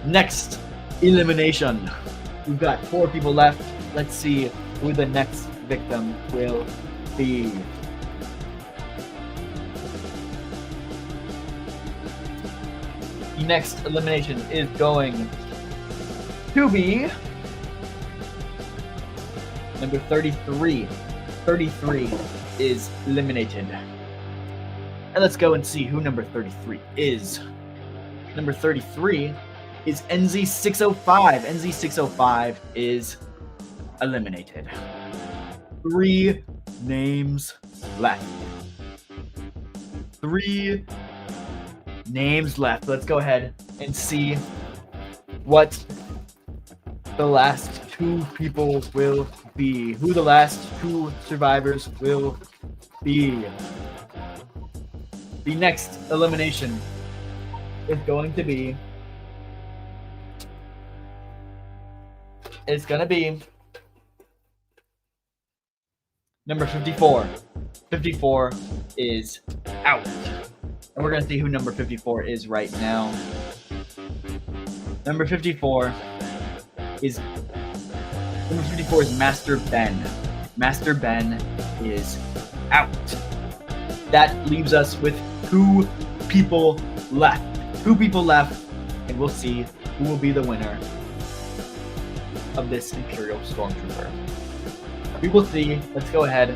Next elimination. We've got 4 people left. Let's see who the next victim will be. The next elimination is going to be number 33. 33 is eliminated. And let's go and see who number 33 is. Number 33 is NZ605. NZ605 is eliminated. 3 names left. 3 names left. Let's go ahead and see what the last 2 people will be. Who the last 2 survivors will be. The next elimination is going to be... It's going to be number 54. 54 is out. And we're going to see who number 54 is right now. Number 54 is Master Ben. Master Ben is out. That leaves us with 2 people left. 2 people left, and we'll see who will be the winner of this Imperial Stormtrooper. We will see. Let's go ahead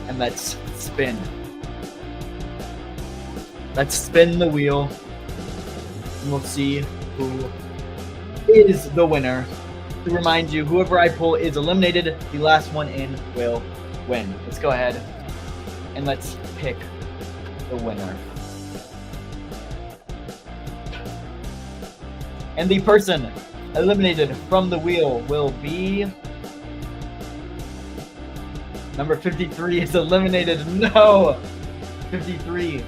and let's spin. Let's spin the wheel, and we'll see who is the winner. To remind you, whoever I pull is eliminated. The last one in will win. Let's go ahead and let's pick the winner. And the person eliminated from the wheel will be... Number 53 is eliminated. No! 53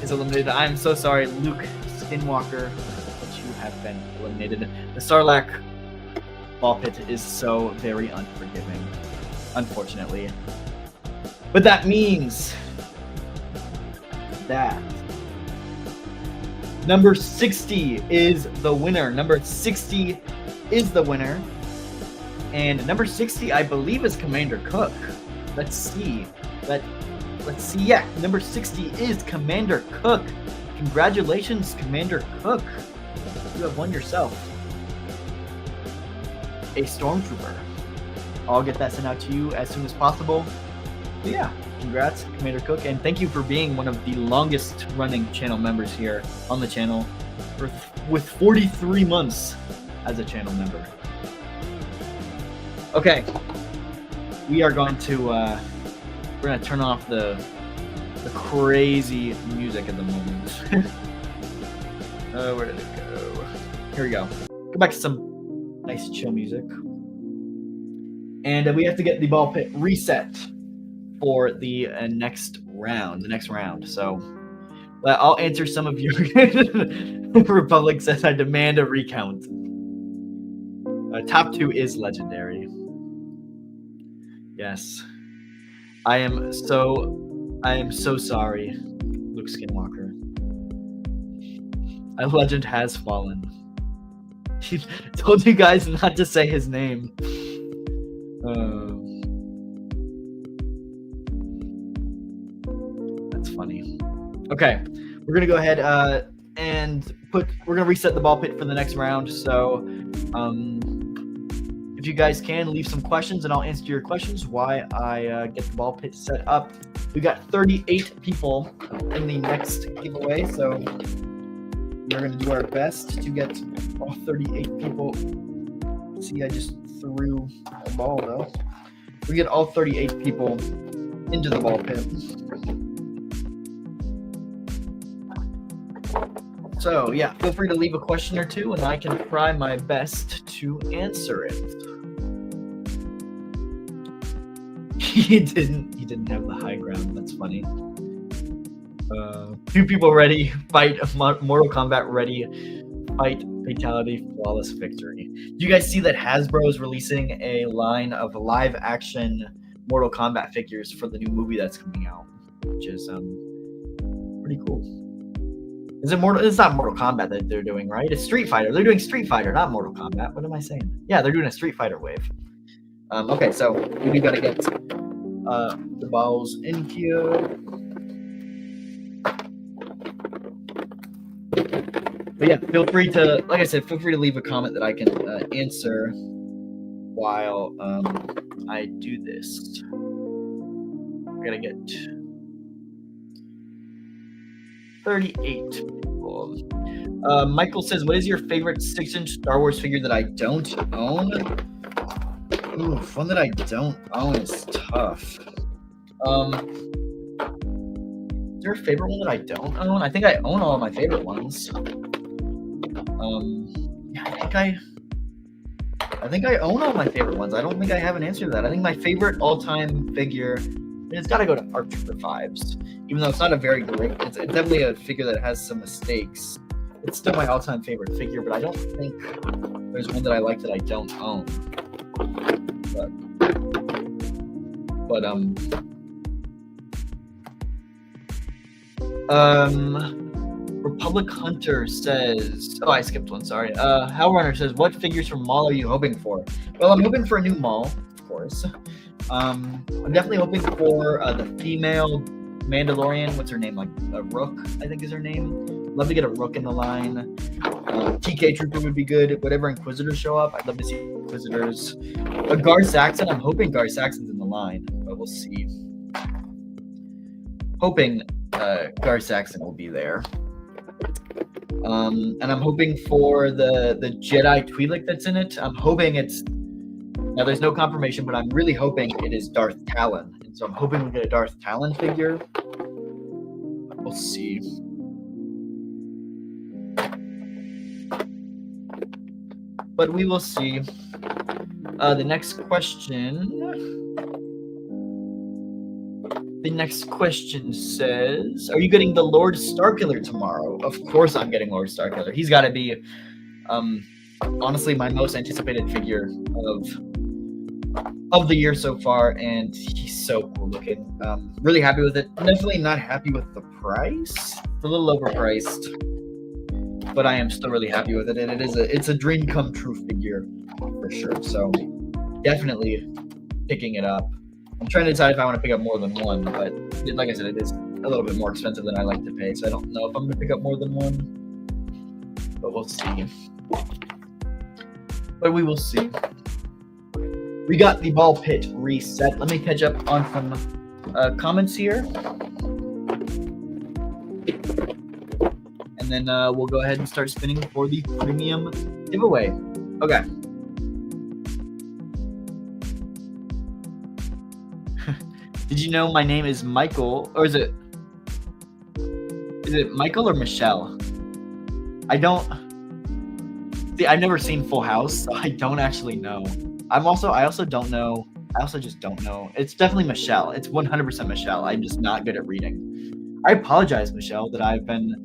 is eliminated. I'm so sorry, Luke Skinwalker, but you have been eliminated. The Sarlacc ball pit is so very unforgiving, unfortunately. But that means that number 60 is the winner. Number 60 is the winner. And number 60, I believe, is Commander Cook. Let's see. Let's see. Yeah, number 60 is Commander Cook. Congratulations, Commander Cook. You have won yourself a Stormtrooper. I'll get that sent out to you as soon as possible. But yeah, congrats, Commander Cook, and thank you for being one of the longest running channel members here on the channel with 43 months as a channel member. Okay, we are going to we're gonna turn off the crazy music at the moment. Where did it go? Here we go. Go back to some nice chill music, and we have to get the ball pit reset for the next round. So I'll answer some of your... Republic says, I demand a recount. Top 2 is legendary. Yes. I am so sorry, Luke Skinwalker. A legend has fallen. He told you guys not to say his name. That's funny. Okay, we're gonna go ahead and we're gonna reset the ball pit for the next round. So, if you guys can leave some questions, and I'll answer your questions while I get the ball pit set up. We got 38 people in the next giveaway, so we're gonna do our best to get all 38 people. See, I just threw a ball though. We get all 38 people into the ball pit. So yeah, feel free to leave a question or two, and I can try my best to answer it. He didn't have the high ground. That's funny. 2 people ready. Fight. Mortal Kombat ready. Fight. Fatality. Flawless victory. Do you guys see that Hasbro is releasing a line of live action Mortal Kombat figures for the new movie that's coming out, which is pretty cool. Is it Mortal? It's not Mortal Kombat that they're doing, right? It's Street Fighter. They're doing Street Fighter, not Mortal Kombat. What am I saying? Yeah, they're doing a Street Fighter wave. Okay, so we gotta get the balls in here. But yeah, feel free to, like I said, feel free to leave a comment that I can answer while I do this. I gotta get 38 people. Michael says, what is your favorite 6-inch Star Wars figure that I don't own? Oof, one that I don't own is tough. Is there a favorite one that I don't own? I think I own all of my favorite ones. Yeah, I think I own all my favorite ones. I don't think I have an answer to that. I think my favorite all-time figure, it's got to go to Arc Trooper 5s. Even though it's not a very great, it's definitely a figure that has some mistakes. It's still my all-time favorite figure, but I don't think there's one that I like that I don't own. Republic Hunter says, oh, I skipped one, sorry. Hell Runner says, what figures from Maul are you hoping for? Well, I'm hoping for a new Maul, of course. I'm definitely hoping for the female Mandalorian. What's her name? Like a Rook, I think is her name. Love to get a Rook in the line. TK Trooper would be good. Whatever Inquisitors show up, I'd love to see Inquisitors. Gar Saxon, I'm hoping Gar Saxon's in the line, but we'll see. Hoping Gar Saxon will be there. And I'm hoping for the Jedi Twi'lek that's in it. I'm hoping it's, now there's no confirmation, but I'm really hoping it is Darth Talon. And so I'm hoping we get a Darth Talon figure. We'll see. But we will see. The next question says, are you getting the Lord Starkiller tomorrow? Of course I'm getting Lord Starkiller. He's got to be, honestly, my most anticipated figure of the year so far, and he's so cool looking. Really happy with it. Definitely not happy with the price. It's a little overpriced, but I am still really happy with it, and it's a dream come true figure for sure. So definitely picking it up. I'm trying to decide if I want to pick up more than one, but like I said, it is a little bit more expensive than I like to pay, so I don't know if I'm going to pick up more than one, but we'll see. But we will see. We got the ball pit reset. Let me catch up on some comments here. And then we'll go ahead and start spinning for the premium giveaway. Okay. Did you know my name is Michael, or is it Michael or Michelle? I don't see. I've never seen Full House, so I don't actually know. I also don't know. I also just don't know. It's definitely Michelle. It's 100% Michelle. I'm just not good at reading. I apologize, Michelle, that I've been,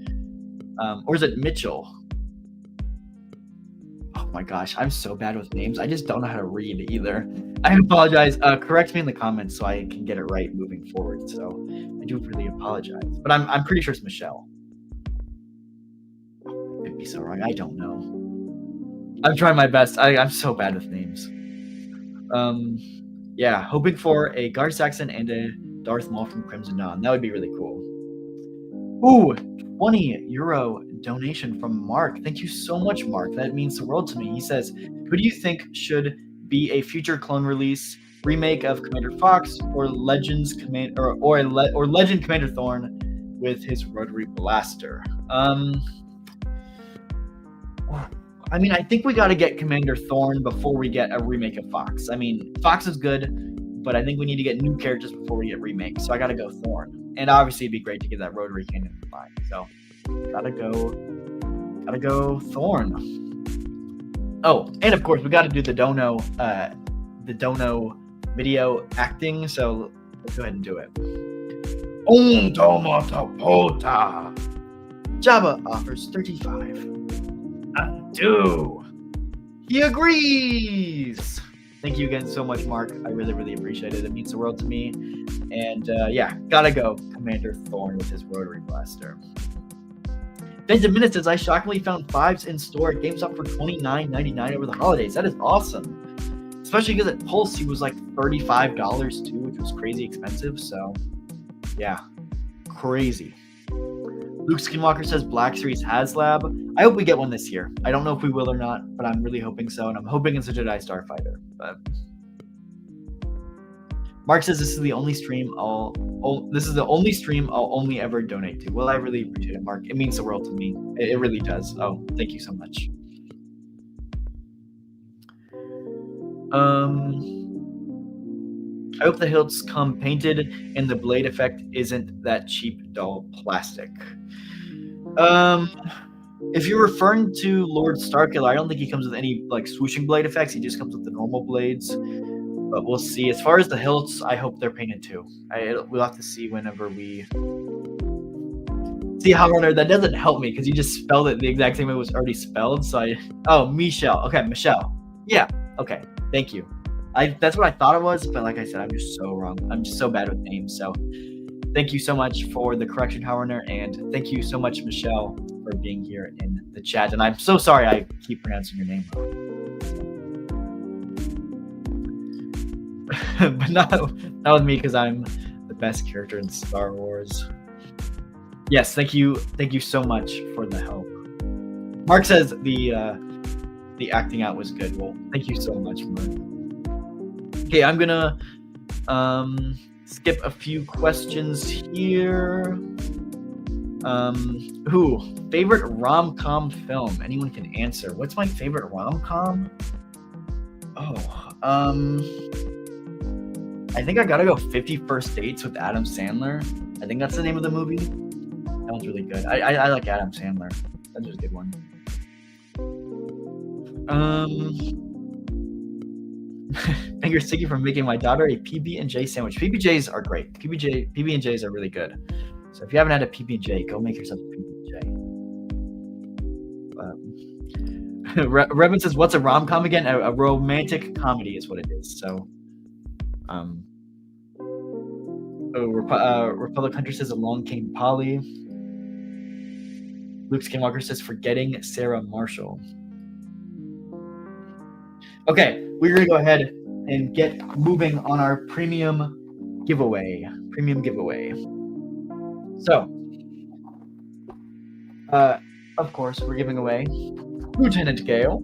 or is it Mitchell? Oh my gosh, I'm so bad with names. I just don't know how to read either. I apologize. Correct me in the comments so I can get it right moving forward. So I do really apologize, but I'm pretty sure it's Michelle. It'd be so wrong. I don't know. I'm trying my best. I'm so bad with names. Yeah, hoping for a Gar Saxon and a Darth Maul from Crimson Dawn. That would be really cool. Ooh, €20 donation from Mark. Thank you so much, Mark. That means the world to me. He says, who do you think should be a future clone release, remake of Commander Fox, or Legend Commander Thorn with his rotary blaster? I mean, I think we got to get Commander Thorn before we get a remake of Fox. I mean, Fox is good, but I think we need to get new characters before we get remakes. So I got to go Thorn. And obviously, it'd be great to get that rotary cannon combined. So gotta go Thorn. Oh, and of course, we got to do the Dono video acting. So let's go ahead and do it. Jabba offers 35. Do. He agrees. Thank you again so much, Mark. I really, really appreciate it. It means the world to me. And yeah, gotta go Commander Thorn with his rotary blaster. Benjamin Minutes says, I shockingly found 5s in store at GameStop for $29.99 over the holidays. That is awesome. Especially because at Pulse, he was like $35 too, which was crazy expensive. So yeah, crazy. Luke Skinwalker says Black Series HasLab. I hope we get one this year. I don't know if we will or not, but I'm really hoping so, and I'm hoping it's a Jedi Starfighter. But Mark says this is the only stream I'll only ever donate to. Well, I really appreciate it, Mark. It means the world to me. It really does. Oh, thank you so much. I hope the hilts come painted and the blade effect isn't that cheap doll plastic. If you're referring to Lord Starkiller, I don't think he comes with any like swooshing blade effects. He just comes with the normal blades. But we'll see. As far as the hilts, I hope they're painted too. We'll have to see whenever we see how runner. That doesn't help me because you just spelled it the exact same way it was already spelled. So Michelle. Okay, Michelle. Yeah. Okay. Thank you. That's what I thought it was, but like I said, I'm just so wrong. I'm just so bad with names. So thank you so much for the correction, Howrunner, and thank you so much, Michelle, for being here in the chat. And I'm so sorry I keep pronouncing your name wrong. But not with me, because I'm the best character in Star Wars. Yes, thank you so much for the help. Mark says the acting out was good. Well, thank you so much, Mark. Okay, I'm gonna skip a few questions here. Favorite rom-com film? Anyone can answer. What's my favorite rom-com? I think I gotta go 50 First Dates with Adam Sandler. I think that's the name of the movie. That one's really good. I like Adam Sandler. That's just a good one. Thank you, Sticky, for making my daughter a PB&J sandwich. PB&Js are great. PB&Js are really good. So if you haven't had a PB&J, go make yourself a PB&J. Revan says, "What's a rom-com again?" A romantic comedy is what it is. So, Republic Hunter says, "Along Came Polly." Luke Skinwalker says, "Forgetting Sarah Marshall." Okay, we're gonna go ahead and get moving on our premium giveaway. So, of course, we're giving away Lieutenant Gale.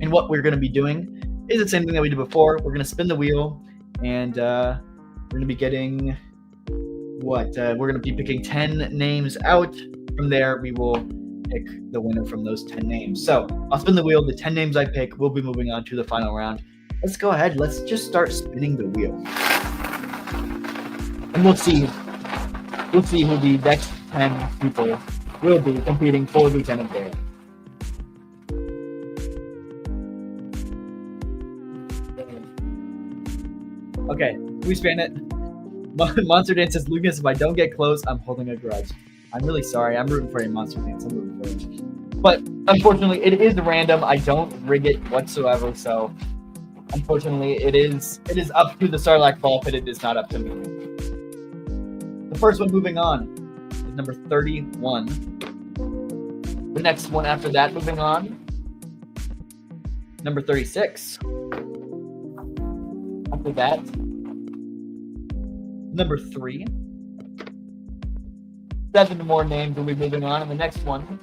And what we're going to be doing is the same thing that we did before. We're going to spin the wheel, and we're going to be getting we're going to be picking 10 names out. From there, we will pick the winner from those 10 names. So I'll spin the wheel. The 10 names I pick will be moving on to the final round. Let's go ahead. Let's just start spinning the wheel. And we'll see who the next 10 people will be competing for Lieutenant Gale. Okay, we spin it. Monster Dance says, "Lucas, if I don't get close, I'm holding a grudge." I'm really sorry. I'm rooting for you, Monster Dance. I'm rooting for you. But unfortunately, it is random. I don't rig it whatsoever. So unfortunately, it is up to the Sarlacc ball pit. It is not up to me. The first one moving on is number 31. The next one after that moving on, number 36. After that, number 3. 7 more names will be moving on, and the next one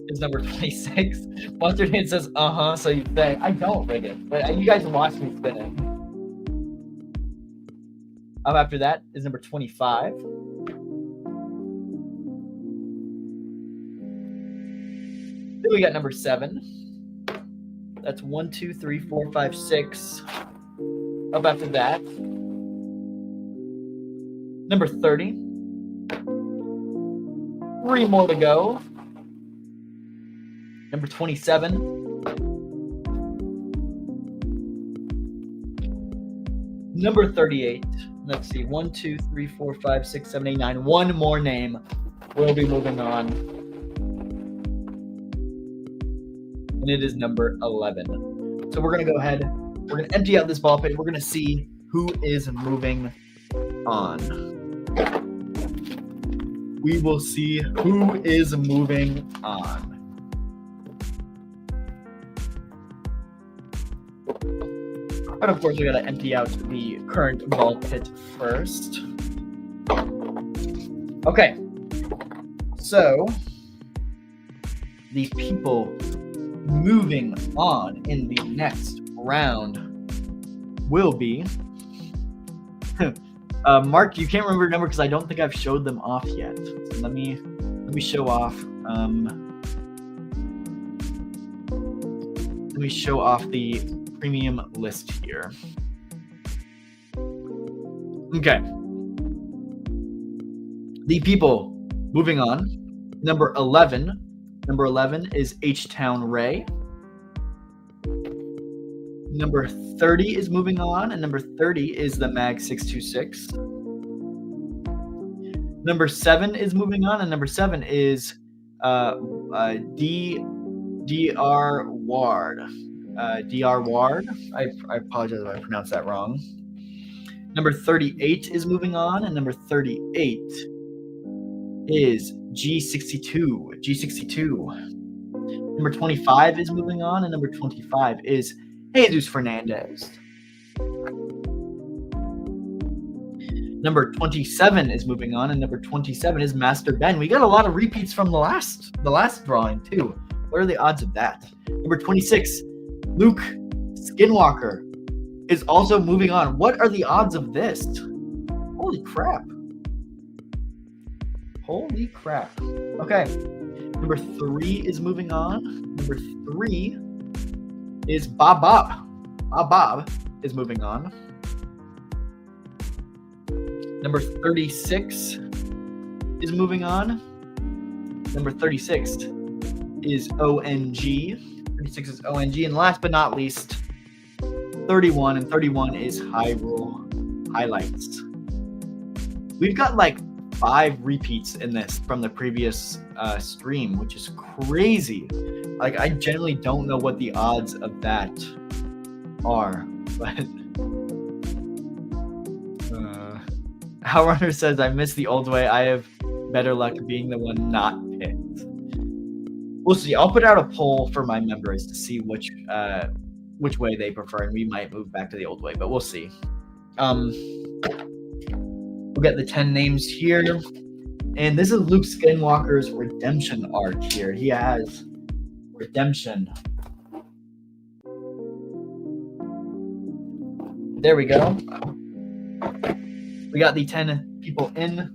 is number 26. Monster Dance says, so you say, I don't rig it, but you guys watch me spin it. After that is number 25. Then we got number 7. That's 1, 2, 3, 4, 5, 6. Up after that, number 30. 3 more to go. Number 27. Number 38. Let's see. 1, 2, 3, 4, 5, 6, 7, 8, 9. One more name. We'll be moving on. And it is number 11. So we're going to go ahead. We're going to empty out this ball pit. We're going to see who is moving on. We will see who is moving on. But of course, we gotta empty out the current ball pit first. Okay. So the people moving on in the next round will be Mark. You can't remember your number because I don't think I've showed them off yet. So let me show off. Let me show off the premium list here. Okay. The people moving on. Number 11. Number 11 is H-Town Ray. Number 30 is moving on, and number 30 is the Mag 626. Number 7 is moving on, and number 7 is D.R. Ward. D.R. Ward. I apologize if I pronounced that wrong. Number 38 is moving on, and number 38 is G62. G62. Number 25 is moving on, and number 25 is Jesus Fernandez. Number 27 is moving on, and number 27 is Master Ben. We got a lot of repeats from the last drawing too. What are the odds of that? Number 26, Luke Skinwalker is also moving on. What are the odds of this? Holy crap. Holy crap. Okay. Number 3 is moving on. Number 3 is Bob. Bob is moving on. Number 36 is moving on. Number 36 is ONG. 36 is ONG. And last but not least, 31. And 31 is Hyrule Highlights. We've got like 5 repeats in this from the previous stream, which is crazy. Like, I generally don't know what the odds of that are, but Howrunner says, I miss the old way. I have better luck being the one not picked. We'll see. I'll put out a poll for my members to see which way they prefer, and we might move back to the old way, but we'll see. We'll get the 10 names here. And this is Luke Skinwalker's redemption arc here. He has redemption. There we go. We got the 10 people in.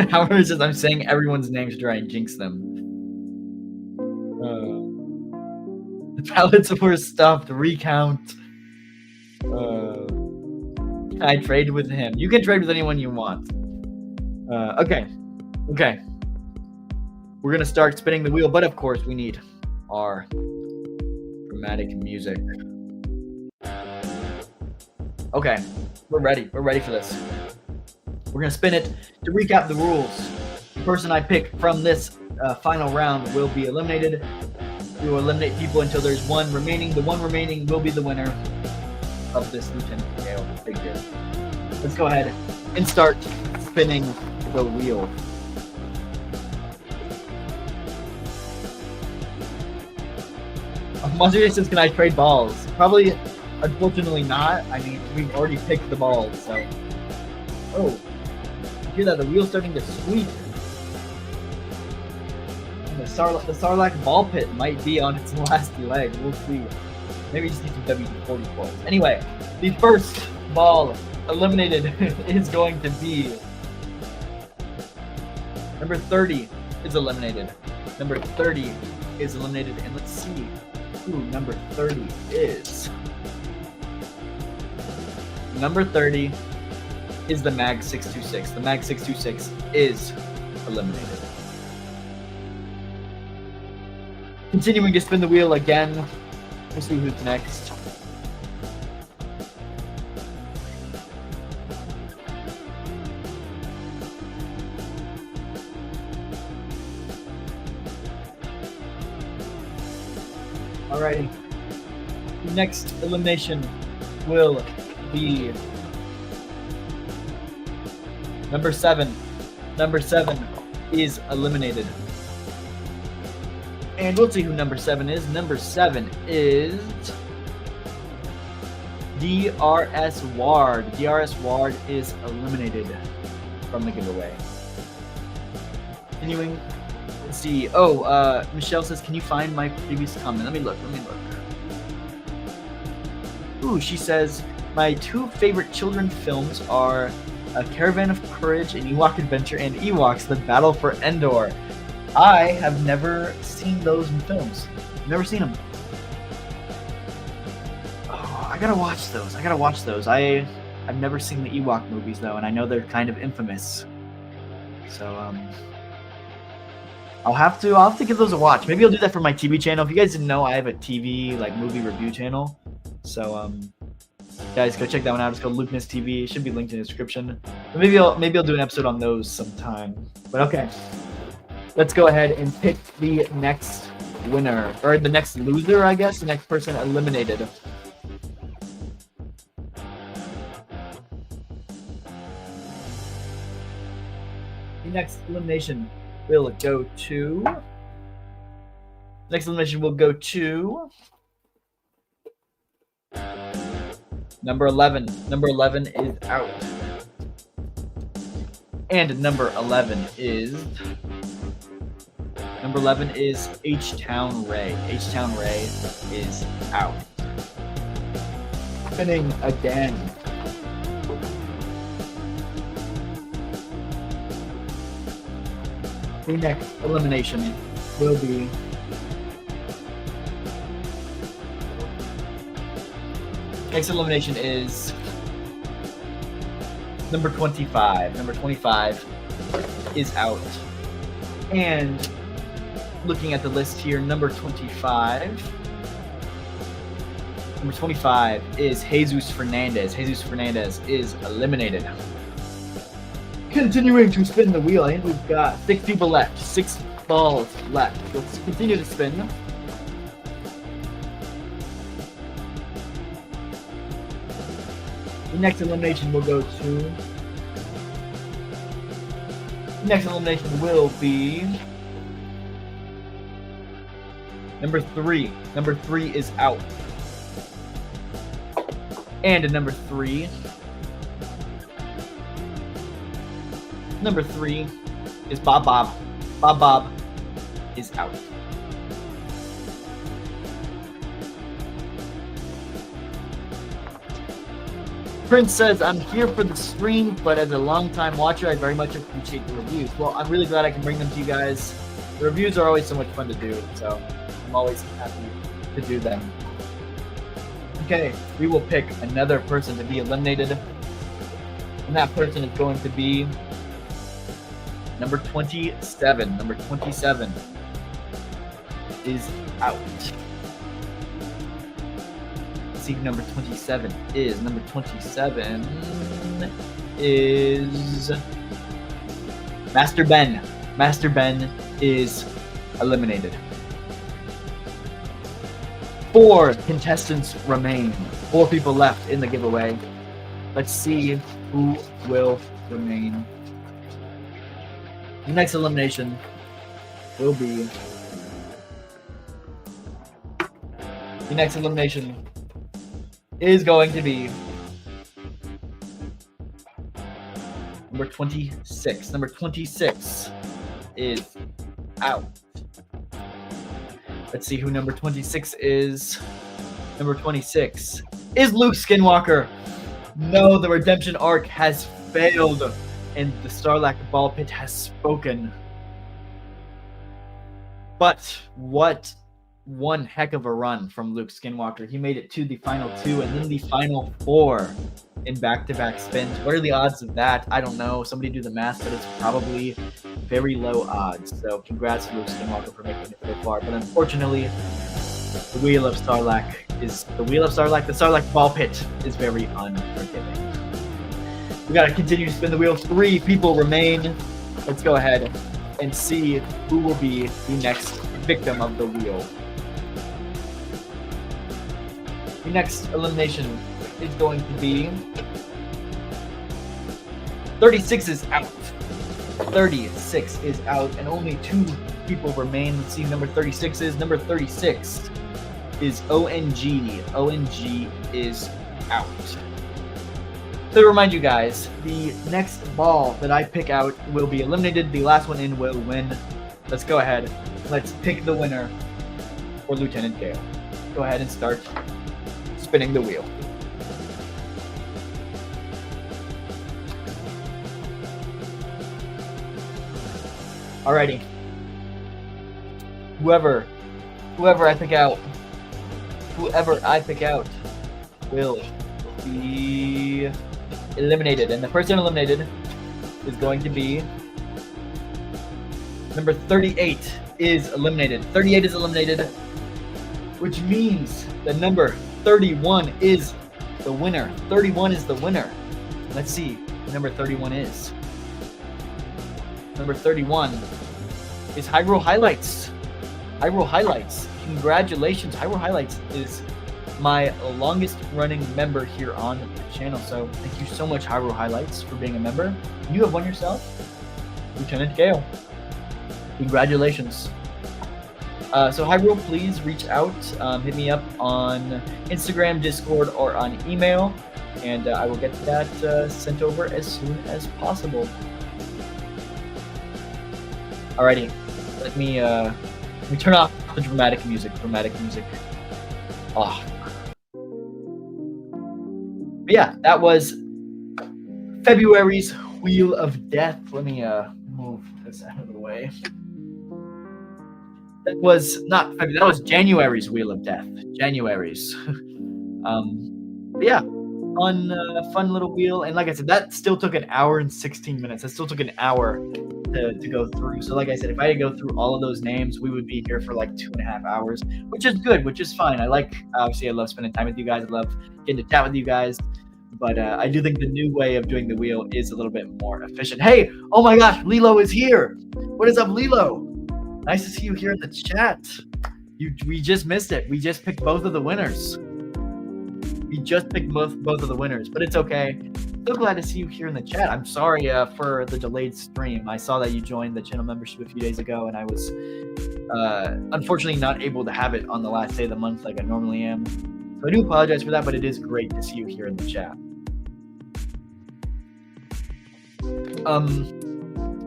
However, says I'm saying everyone's names to try and jinx them. The pallets were stuffed. Recount. I trade with him. You can trade with anyone you want. Okay. We're gonna start spinning the wheel, but of course we need our dramatic music. Okay, we're ready. We're ready for this. We're gonna spin it. To recap the rules, the person I pick from this final round will be eliminated. We will eliminate people until there's one remaining. The one remaining will be the winner of this Lieutenant Scale figure. Let's go ahead and start spinning the wheel. Monster says, can I trade balls? Probably, unfortunately not. I mean, we've already picked the balls, so. Oh, you hear that? The wheel's starting to squeak. The Sarlacc ball pit might be on its last leg. We'll see. Maybe just need some WD-40 balls. Anyway, the first ball eliminated is going to be number 30 is eliminated. Number 30 is eliminated, and let's see who number 30 is. Number 30 is the Mag 626. The Mag 626 is eliminated. Continuing to spin the wheel again. We'll see who's next. Alrighty. The next elimination will be number 7. Number 7 is eliminated. And we'll see who number 7 is. Number 7 is DRS Ward. DRS Ward is eliminated from the giveaway. Continuing. Let's see. Oh, Michelle says, can you find my previous comment? Let me look. Ooh, she says, my two favorite children's films are A Caravan of Courage, An Ewok Adventure, and Ewoks, The Battle for Endor. I have never seen those films. Never seen them. Oh, I gotta watch those. I've never seen the Ewok movies, though, and I know they're kind of infamous. So, I'll have to give those a watch. Maybe I'll do that for my TV channel. If you guys didn't know, I have a TV movie review channel. So guys, go check that one out. It's called Lukeness TV. It should be linked in the description. But maybe I'll do an episode on those sometime. But okay, let's go ahead and pick the next winner, or the next loser, I guess. The next person eliminated. The next elimination will go to. Next elimination will go to number 11. Number 11 is out. And number 11 is H-Town Ray. H-Town Ray is out. Spinning again. The next elimination will be next elimination is number 25. Number 25 is out. And looking at the list here, number 25 is Jesus Fernandez. Jesus Fernandez is eliminated. Continuing to spin the wheel, I think we've got 6 people left. 6 balls left. Let's continue to spin. The next elimination will go to. The next elimination will be number 3. Number 3 is out. And number 3 is Bob Bob. Bob Bob is out. Prince says, I'm here for the stream, but as a long-time watcher, I very much appreciate the reviews. Well, I'm really glad I can bring them to you guys. The reviews are always so much fun to do, so I'm always happy to do them. Okay, we will pick another person to be eliminated. And that person is going to be number 27. Number 27 is out. Let's see who number 27 is. Number 27 is Master Ben. Master Ben is eliminated. 4 contestants remain. 4 people left in the giveaway. Let's see who will remain. The next elimination will be. The next elimination is going to be number 26. Number 26 is out. Let's see who number 26 is. Number 26 is Luke Skinwalker. No, the redemption arc has failed, and the Sarlacc ball pit has spoken. But what one heck of a run from Luke Skinwalker. He made it to the final 2 and then the final 4 in back-to-back spins. What are the odds of that? I don't know. Somebody do the math, but it's probably very low odds. So congrats to Luke Skinwalker for making it so far. But unfortunately, the Sarlacc ball pit is very unforgiving. We gotta continue to spin the wheel. 3 people remain. Let's go ahead and see who will be the next victim of the wheel. The next elimination is going to be 36 is out. 36 is out, and only 2 people remain. Let's see who number 36 is. Number 36 is ONG. ONG is out. So to remind you guys, the next ball that I pick out will be eliminated. The last one in will win. Let's go ahead. Let's pick the winner for Lieutenant Gale. Go ahead and start spinning the wheel. Alrighty. Whoever I pick out will be eliminated. And the person eliminated is going to be number 38 is eliminated. 38 is eliminated, which means that number 31 is the winner. 31 is the winner. Let's see who number 31 is. Number 31 is Hyrule Highlights. Hyrule Highlights. Congratulations. Hyrule Highlights is my longest running member here on the channel. So thank you so much, Hyrule Highlights, for being a member. You have won yourself Lieutenant Gale. Congratulations. So Hyrule, please reach out. Hit me up on Instagram, Discord, or on email. And I will get that sent over as soon as possible. Alrighty, let me turn off the dramatic music. Oh. But yeah, that was February's Wheel of Death. Let me move this out of the way. That was January's Wheel of Death. January's. But yeah, fun little wheel. And like I said, that still took an hour and 16 minutes. That still took an hour to go through. So like I said, if I had to go through all of those names, we would be here for like 2.5 hours, which is good, which is fine. I love spending time with you guys. I love getting to chat with you guys. But I do think the new way of doing the wheel is a little bit more efficient. Hey, oh my gosh, Lilo is here. What is up, Lilo? Nice to see you here in the chat. We just missed it. We just picked both of the winners. Both of the winners, but it's okay. So glad to see you here in the chat. I'm sorry for the delayed stream. I saw that you joined the channel membership a few days ago, and I was unfortunately not able to have it on the last day of the month like I normally am. So I do apologize for that, but it is great to see you here in the chat.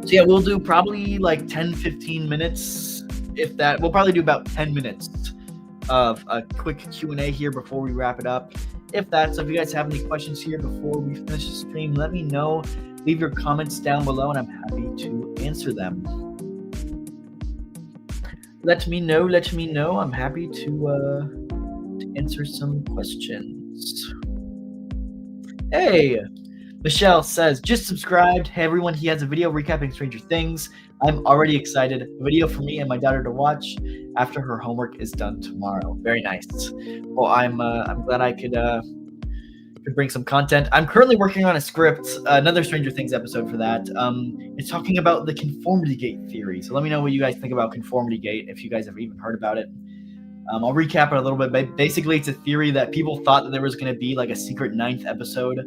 So yeah, we'll do probably like 10-15 minutes, if that. We'll probably do about 10 minutes of a quick Q&A here before we wrap it up. If that, so if you guys have any questions here before we finish the stream, let me know. Leave your comments down below, and I'm happy to answer them. Let me know. I'm happy to answer some questions. Hey, Michelle says, just subscribed. Hey everyone, he has a video recapping Stranger Things. I'm already excited. A video for me and my daughter to watch after her homework is done tomorrow. Very nice. Well, I'm glad I could bring some content. I'm currently working on a script, another Stranger Things episode for that. It's talking about the conformity gate theory. So let me know what you guys think about conformity gate, if you guys have even heard about it. I'll recap it a little bit. Basically, it's a theory that people thought that there was going to be like a secret 9th episode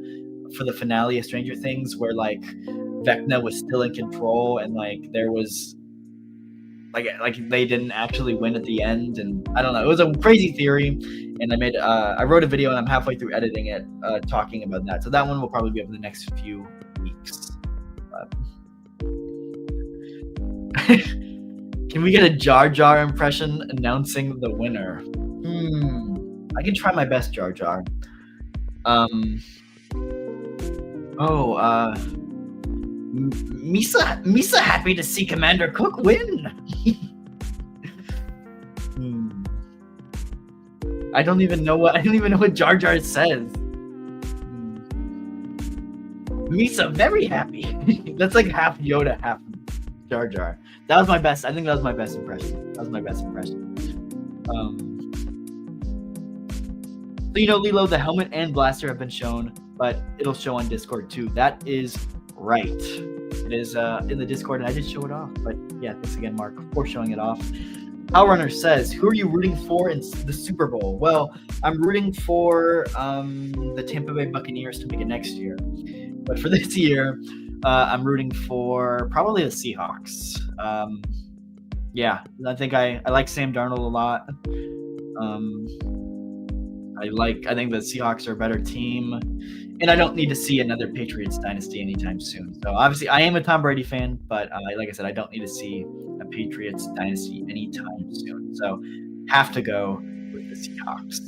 for the finale of Stranger Things, where like Vecna was still in control, and like there was like they didn't actually win at the end, and I don't know. It was a crazy theory, and I wrote a video, and I'm halfway through editing it, talking about that. So that one will probably be up in the next few weeks. Can we get a Jar Jar impression announcing the winner? I can try my best, Jar Jar. Misa happy to see Commander Cook win. I don't even know what Jar Jar says. Misa very happy. That's like half Yoda, half Jar Jar. That was my best. I think that was my best impression. So Lilo, the helmet and blaster have been shown, but it'll show on Discord too. That is right. It is in the Discord, and I did show it off. But yeah, thanks again, Mark, for showing it off. Power Runner says, who are you rooting for in the Super Bowl? Well, I'm rooting for the Tampa Bay Buccaneers to make it next year. But for this year, I'm rooting for probably the Seahawks. Yeah, I think I like Sam Darnold a lot. I think the Seahawks are a better team, and I don't need to see another Patriots dynasty anytime soon. So obviously, I am a Tom Brady fan, but like I said, I don't need to see a Patriots dynasty anytime soon. So have to go with the Seahawks.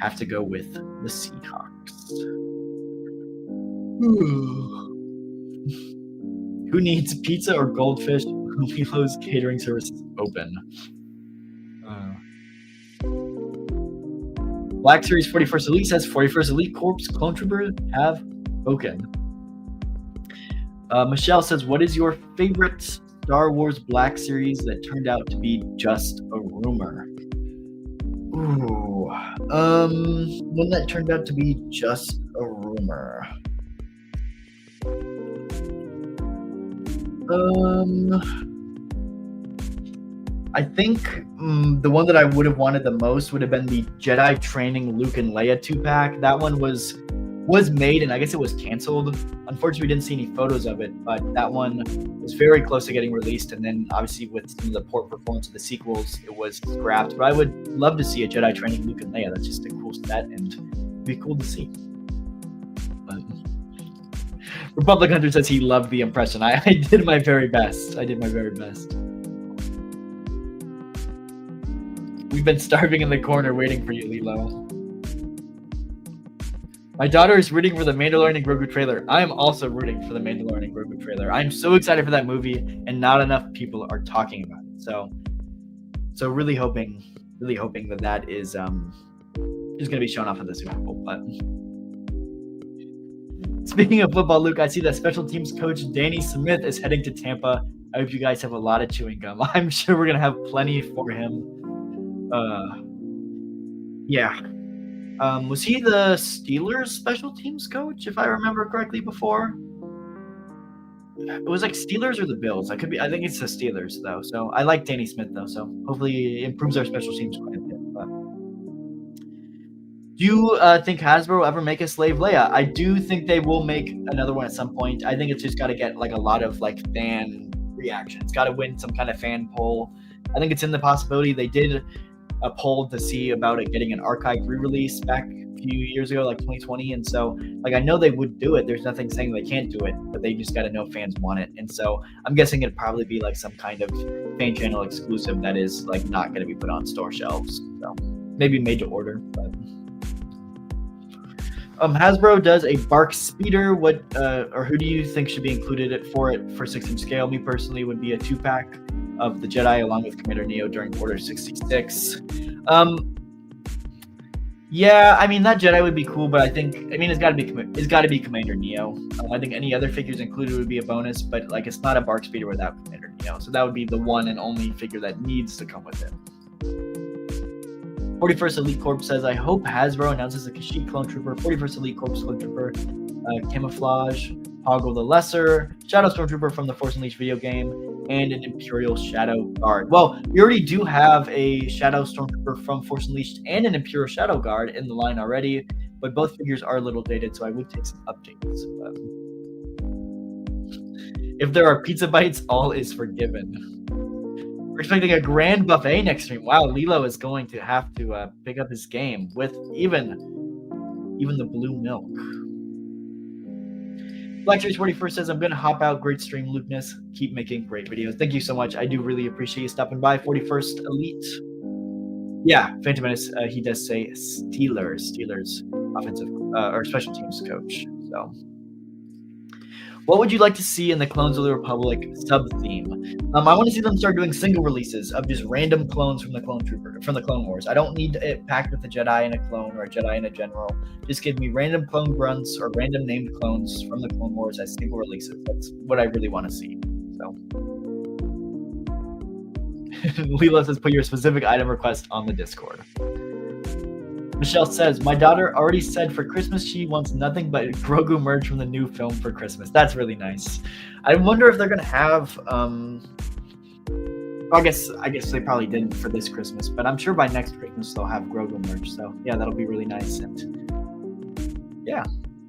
Have to go with the Seahawks. Who needs pizza or goldfish? Lilo's catering service is open. Black Series 41st Elite says 41st Elite Corps Clone Trooper have spoken. Michelle says, what is your favorite Star Wars Black Series that turned out to be just a rumor? Ooh. One that turned out to be just a rumor. I think the one that I would have wanted the most would have been the Jedi training Luke and Leia 2-pack. That one was made, and I guess it was canceled. Unfortunately, we didn't see any photos of it, but that one was very close to getting released. And then, obviously, with some of the poor performance of the sequels, it was scrapped. But I would love to see a Jedi training Luke and Leia. That's just a cool set, and it'd be cool to see. But Republic Hunter says he loved the impression. I did my very best. We've been starving in the corner waiting for you, Lilo. My daughter is rooting for the Mandalorian and Grogu trailer. I am also rooting for the Mandalorian and Grogu trailer. I'm so excited for that movie, and not enough people are talking about it. So really hoping that is going to be shown off at the Super Bowl. But speaking of football, Luke, I see that special teams coach Danny Smith is heading to Tampa. I hope you guys have a lot of chewing gum. I'm sure we're going to have plenty for him. Yeah. Was he the Steelers special teams coach, if I remember correctly before? It was like Steelers or the Bills. I think it's the Steelers though. So I like Danny Smith though. So hopefully it improves our special teams quite a bit. But do you think Hasbro will ever make a Slave Leia? I do think they will make another one at some point. I think it's just got to get like a lot of like fan reaction. It's got to win some kind of fan poll. I think it's in the possibility. They did a poll to see about it getting an archive re-release back a few years ago, like 2020. And so, like, I know they would do it. There's nothing saying they can't do it, but they just got to know fans want it. And so I'm guessing it'd probably be like some kind of fan channel exclusive that is like not going to be put on store shelves. So maybe made to order. But Hasbro does a Bark Speeder. What or who do you think should be included for 6-inch scale? Me personally would be a 2-pack of the Jedi along with Commander Neo during Order 66. Yeah, I mean that Jedi would be cool, but it's got to be Commander Neo. I think any other figures included would be a bonus, but like it's not a Bark Speeder without Commander Neo, so that would be the one and only figure that needs to come with it. 41st Elite Corps says, I hope Hasbro announces a Kashyyyk Clone Trooper, 41st Elite Corps Clone Trooper, Camouflage, Hoggle the Lesser, Shadow Stormtrooper from the Force Unleashed video game, and an Imperial Shadow Guard. Well, we already do have a Shadow Stormtrooper from Force Unleashed and an Imperial Shadow Guard in the line already, but both figures are a little dated, so I would take some updates. But if there are pizza bites, all is forgiven. We're expecting a grand buffet next stream. Wow, Lilo is going to have to pick up his game with even the blue milk. Black Series 41st says, I'm going to hop out. Great stream, Lukeness. Keep making great videos. Thank you so much. I do really appreciate you stopping by. 41st Elite. Yeah, Phantom Menace, he does say Steelers offensive or special teams coach. So, what would you like to see in the Clones of the Republic sub-theme? I want to see them start doing single releases of just random clones from the Clone Wars. I don't need it packed with a Jedi and a clone or a Jedi and a general. Just give me random clone grunts or random named clones from the Clone Wars as single releases. That's what I really want to see. So, Leela says, put your specific item request on the Discord. Michelle says, my daughter already said for Christmas she wants nothing but Grogu merch from the new film for Christmas. That's really nice. I wonder if they're going to have, I guess they probably didn't for this Christmas, but I'm sure by next Christmas they'll have Grogu merch. So yeah, that'll be really nice. And yeah,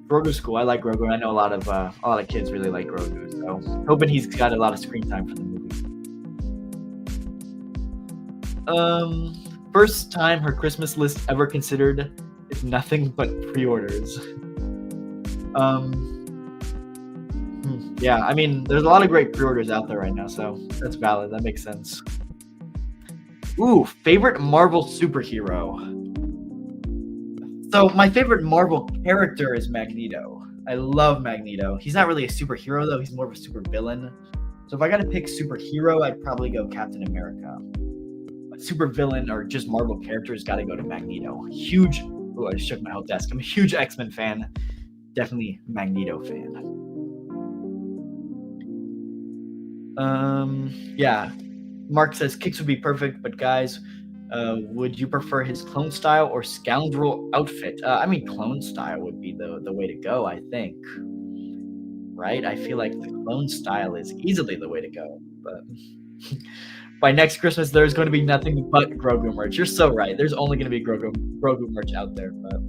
Grogu's cool. I like Grogu. I know a lot of kids really like Grogu. So hoping he's got a lot of screen time for the movie. First time her Christmas list ever considered is nothing but pre-orders. Yeah, I mean, there's a lot of great pre-orders out there right now, so that's valid. That makes sense. Ooh, favorite Marvel superhero. So my favorite Marvel character is Magneto. I love Magneto. He's not really a superhero, though. He's more of a supervillain. So if I got to pick superhero, I'd probably go Captain America. But supervillain or just Marvel characters got to go to Magneto. Huge. Oh, I just shook my whole desk. I'm a huge X-Men fan. Definitely Magneto fan. Yeah. Mark says kicks would be perfect, but guys, would you prefer his clone style or scoundrel outfit? I mean, clone style would be the way to go, I think. Right? I feel like the clone style is easily the way to go. But by next Christmas, there's going to be nothing but Grogu merch. You're so right. There's only going to be Grogu merch out there. But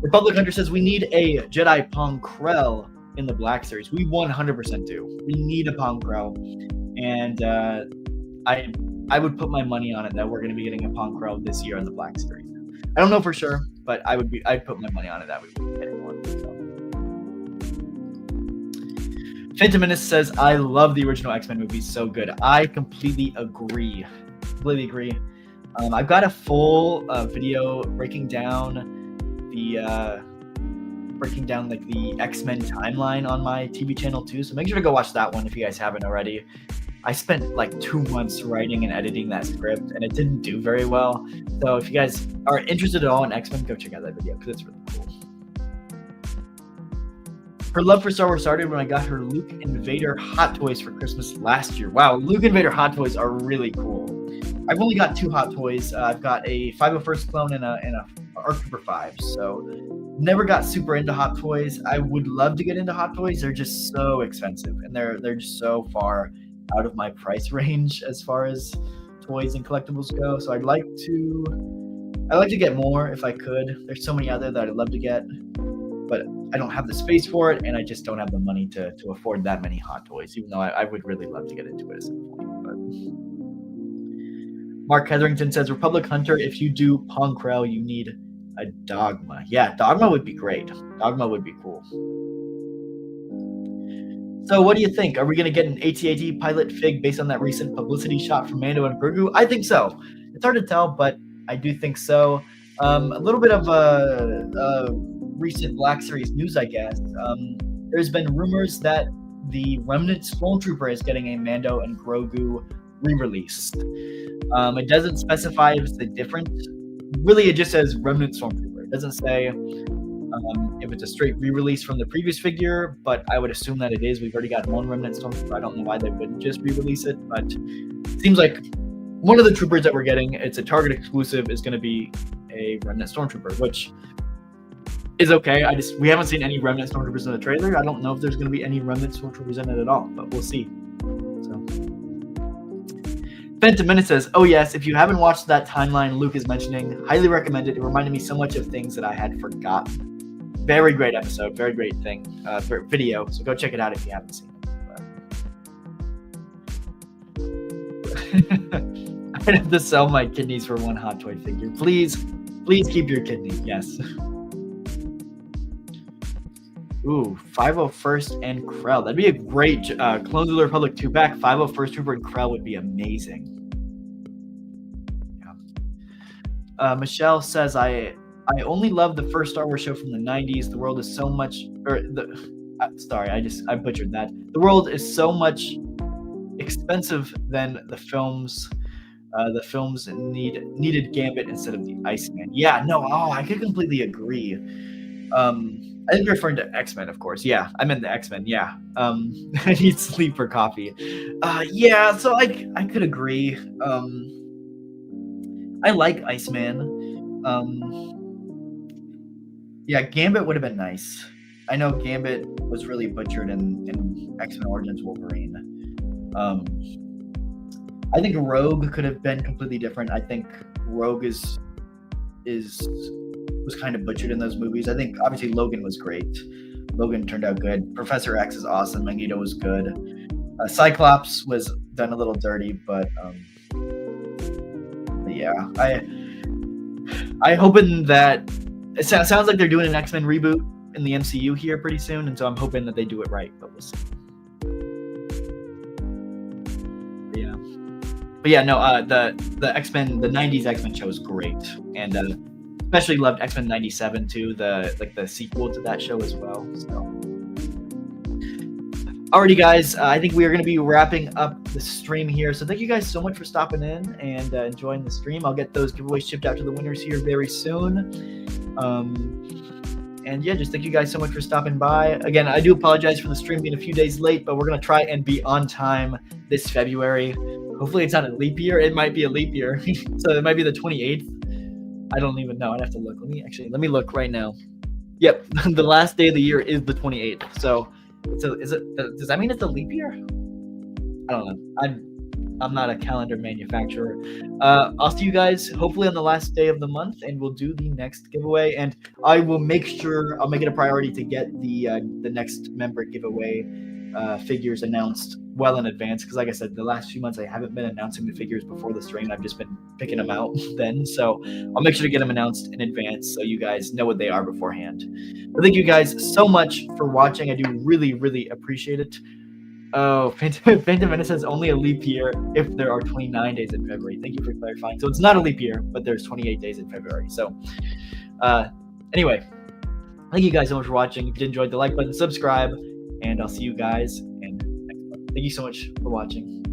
Republic Hunter says we need a Jedi Pong Krell in the Black Series. We 100% do. We need a Pong Krell. And I would put my money on it that we're going to be getting a Pong Krell this year in the Black Series. I don't know for sure, but I'd put my money on it that we would be getting one. So. Phantom Menace says, I love the original X-Men movies, so good. I completely agree. I've got a full video breaking down the X-Men timeline on my TV channel too, so make sure to go watch that one if you guys haven't already. I spent like 2 months writing and editing that script, and it didn't do very well. So if you guys are interested at all in X-Men, go check out that video because it's really cool. Her love for Star Wars started when I got her Luke and Vader Hot Toys for Christmas last year. Wow, Luke and Vader Hot Toys are really cool. I've only got 2 Hot Toys. I've got a 501st clone and a ARC Trooper 5. So never got super into Hot Toys. I would love to get into Hot Toys. They're just so expensive, and they're just so far out of my price range as far as toys and collectibles go. So I'd like to get more if I could. There's so many out there that I'd love to get, but I don't have the space for it, and I just don't have the money to afford that many Hot Toys, even though I would really love to get into it at some point. But Mark Hetherington says, Republic Hunter, if you do Pong Krell, you need a Dogma. Yeah, Dogma would be great. Dogma would be cool. So what do you think? Are we going to get an AT-AT pilot fig based on that recent publicity shot from Mando and Grogu? I think so. It's hard to tell, but I do think so. A little bit of a recent Black Series news, I guess. There's been rumors that the Remnant Stormtrooper is getting a Mando and Grogu re-released. It doesn't specify if it's a different. Really, it just says Remnant Stormtrooper. It doesn't say if it's a straight re-release from the previous figure, but I would assume that it is. We've already got one Remnant Stormtrooper. I don't know why they wouldn't just re-release it, but it seems like one of the troopers that we're getting, it's a Target exclusive, is going to be a Remnant Stormtrooper, which is okay. We haven't seen any Remnant Stormtroopers in the trailer. I don't know if there's going to be any Remnant Stormtroopers in it at all, but we'll see. So, Phantom Menace says, oh yes, if you haven't watched that timeline Luke is mentioning, highly recommend it. It reminded me so much of things that I had forgotten. Very great episode, very great thing, video. So go check it out if you haven't seen it. I'd have to sell my kidneys for one Hot Toy figure. Please keep your kidney. Yes. Ooh, 501st and Krell. That'd be a great Clones of the Republic 2-pack. 501st Trooper and Krell would be amazing. Yeah. Michelle says, I only love the first Star Wars show from the 90s. The world is so much, I butchered that. The world is so much expensive than the films. The films needed Gambit instead of the Iceman. Yeah, no, I could completely agree. I think you're referring to X-Men, of course. Yeah, I meant the X-Men. Yeah. I need sleep for coffee. Yeah, so I could agree. I like Iceman. Yeah, Gambit would have been nice. I know Gambit was really butchered in X-Men Origins Wolverine. I think Rogue could have been completely different. I think Rogue was kind of butchered in those movies. I think obviously Logan was great. Logan turned out good. Professor X is awesome. Magneto was good. Cyclops was done a little dirty, but yeah, I hoping that it sounds like they're doing an X-Men reboot in the MCU here pretty soon, and so I'm hoping that they do it right, but we'll see. But yeah, no, the X-Men, the 90s X-Men show is great, and especially loved X-Men 97 too, the sequel to that show as well. So, alrighty, guys, I think we are going to be wrapping up the stream here. So thank you guys so much for stopping in and enjoying the stream. I'll get those giveaways shipped out to the winners here very soon. And yeah, just thank you guys so much for stopping by. Again, I do apologize for the stream being a few days late, but we're going to try and be on time this February. Hopefully it's not a leap year. It might be a leap year. So it might be the 28th. I don't even know. I'd have to look. Let me look right now. Yep. The last day of the year is the 28th. So does that mean it's a leap year? I don't know. I'm not a calendar manufacturer. I'll see you guys hopefully on the last day of the month, and we'll do the next giveaway. And I will make it a priority to get the next member giveaway figures announced well in advance, because like I said, the last few months I haven't been announcing the figures before the stream. I've just been picking them out then, so I'll make sure to get them announced in advance so you guys know what they are beforehand. But thank you guys so much for watching. I do really appreciate it. Oh, Phantom Menace says only a leap year if there are 29 days in February. Thank you for clarifying. So it's not a leap year, but there's 28 days in February. So anyway, thank you guys so much for watching. If you did enjoy, the like button, subscribe, and I'll see you guys in next one. Thank you so much for watching.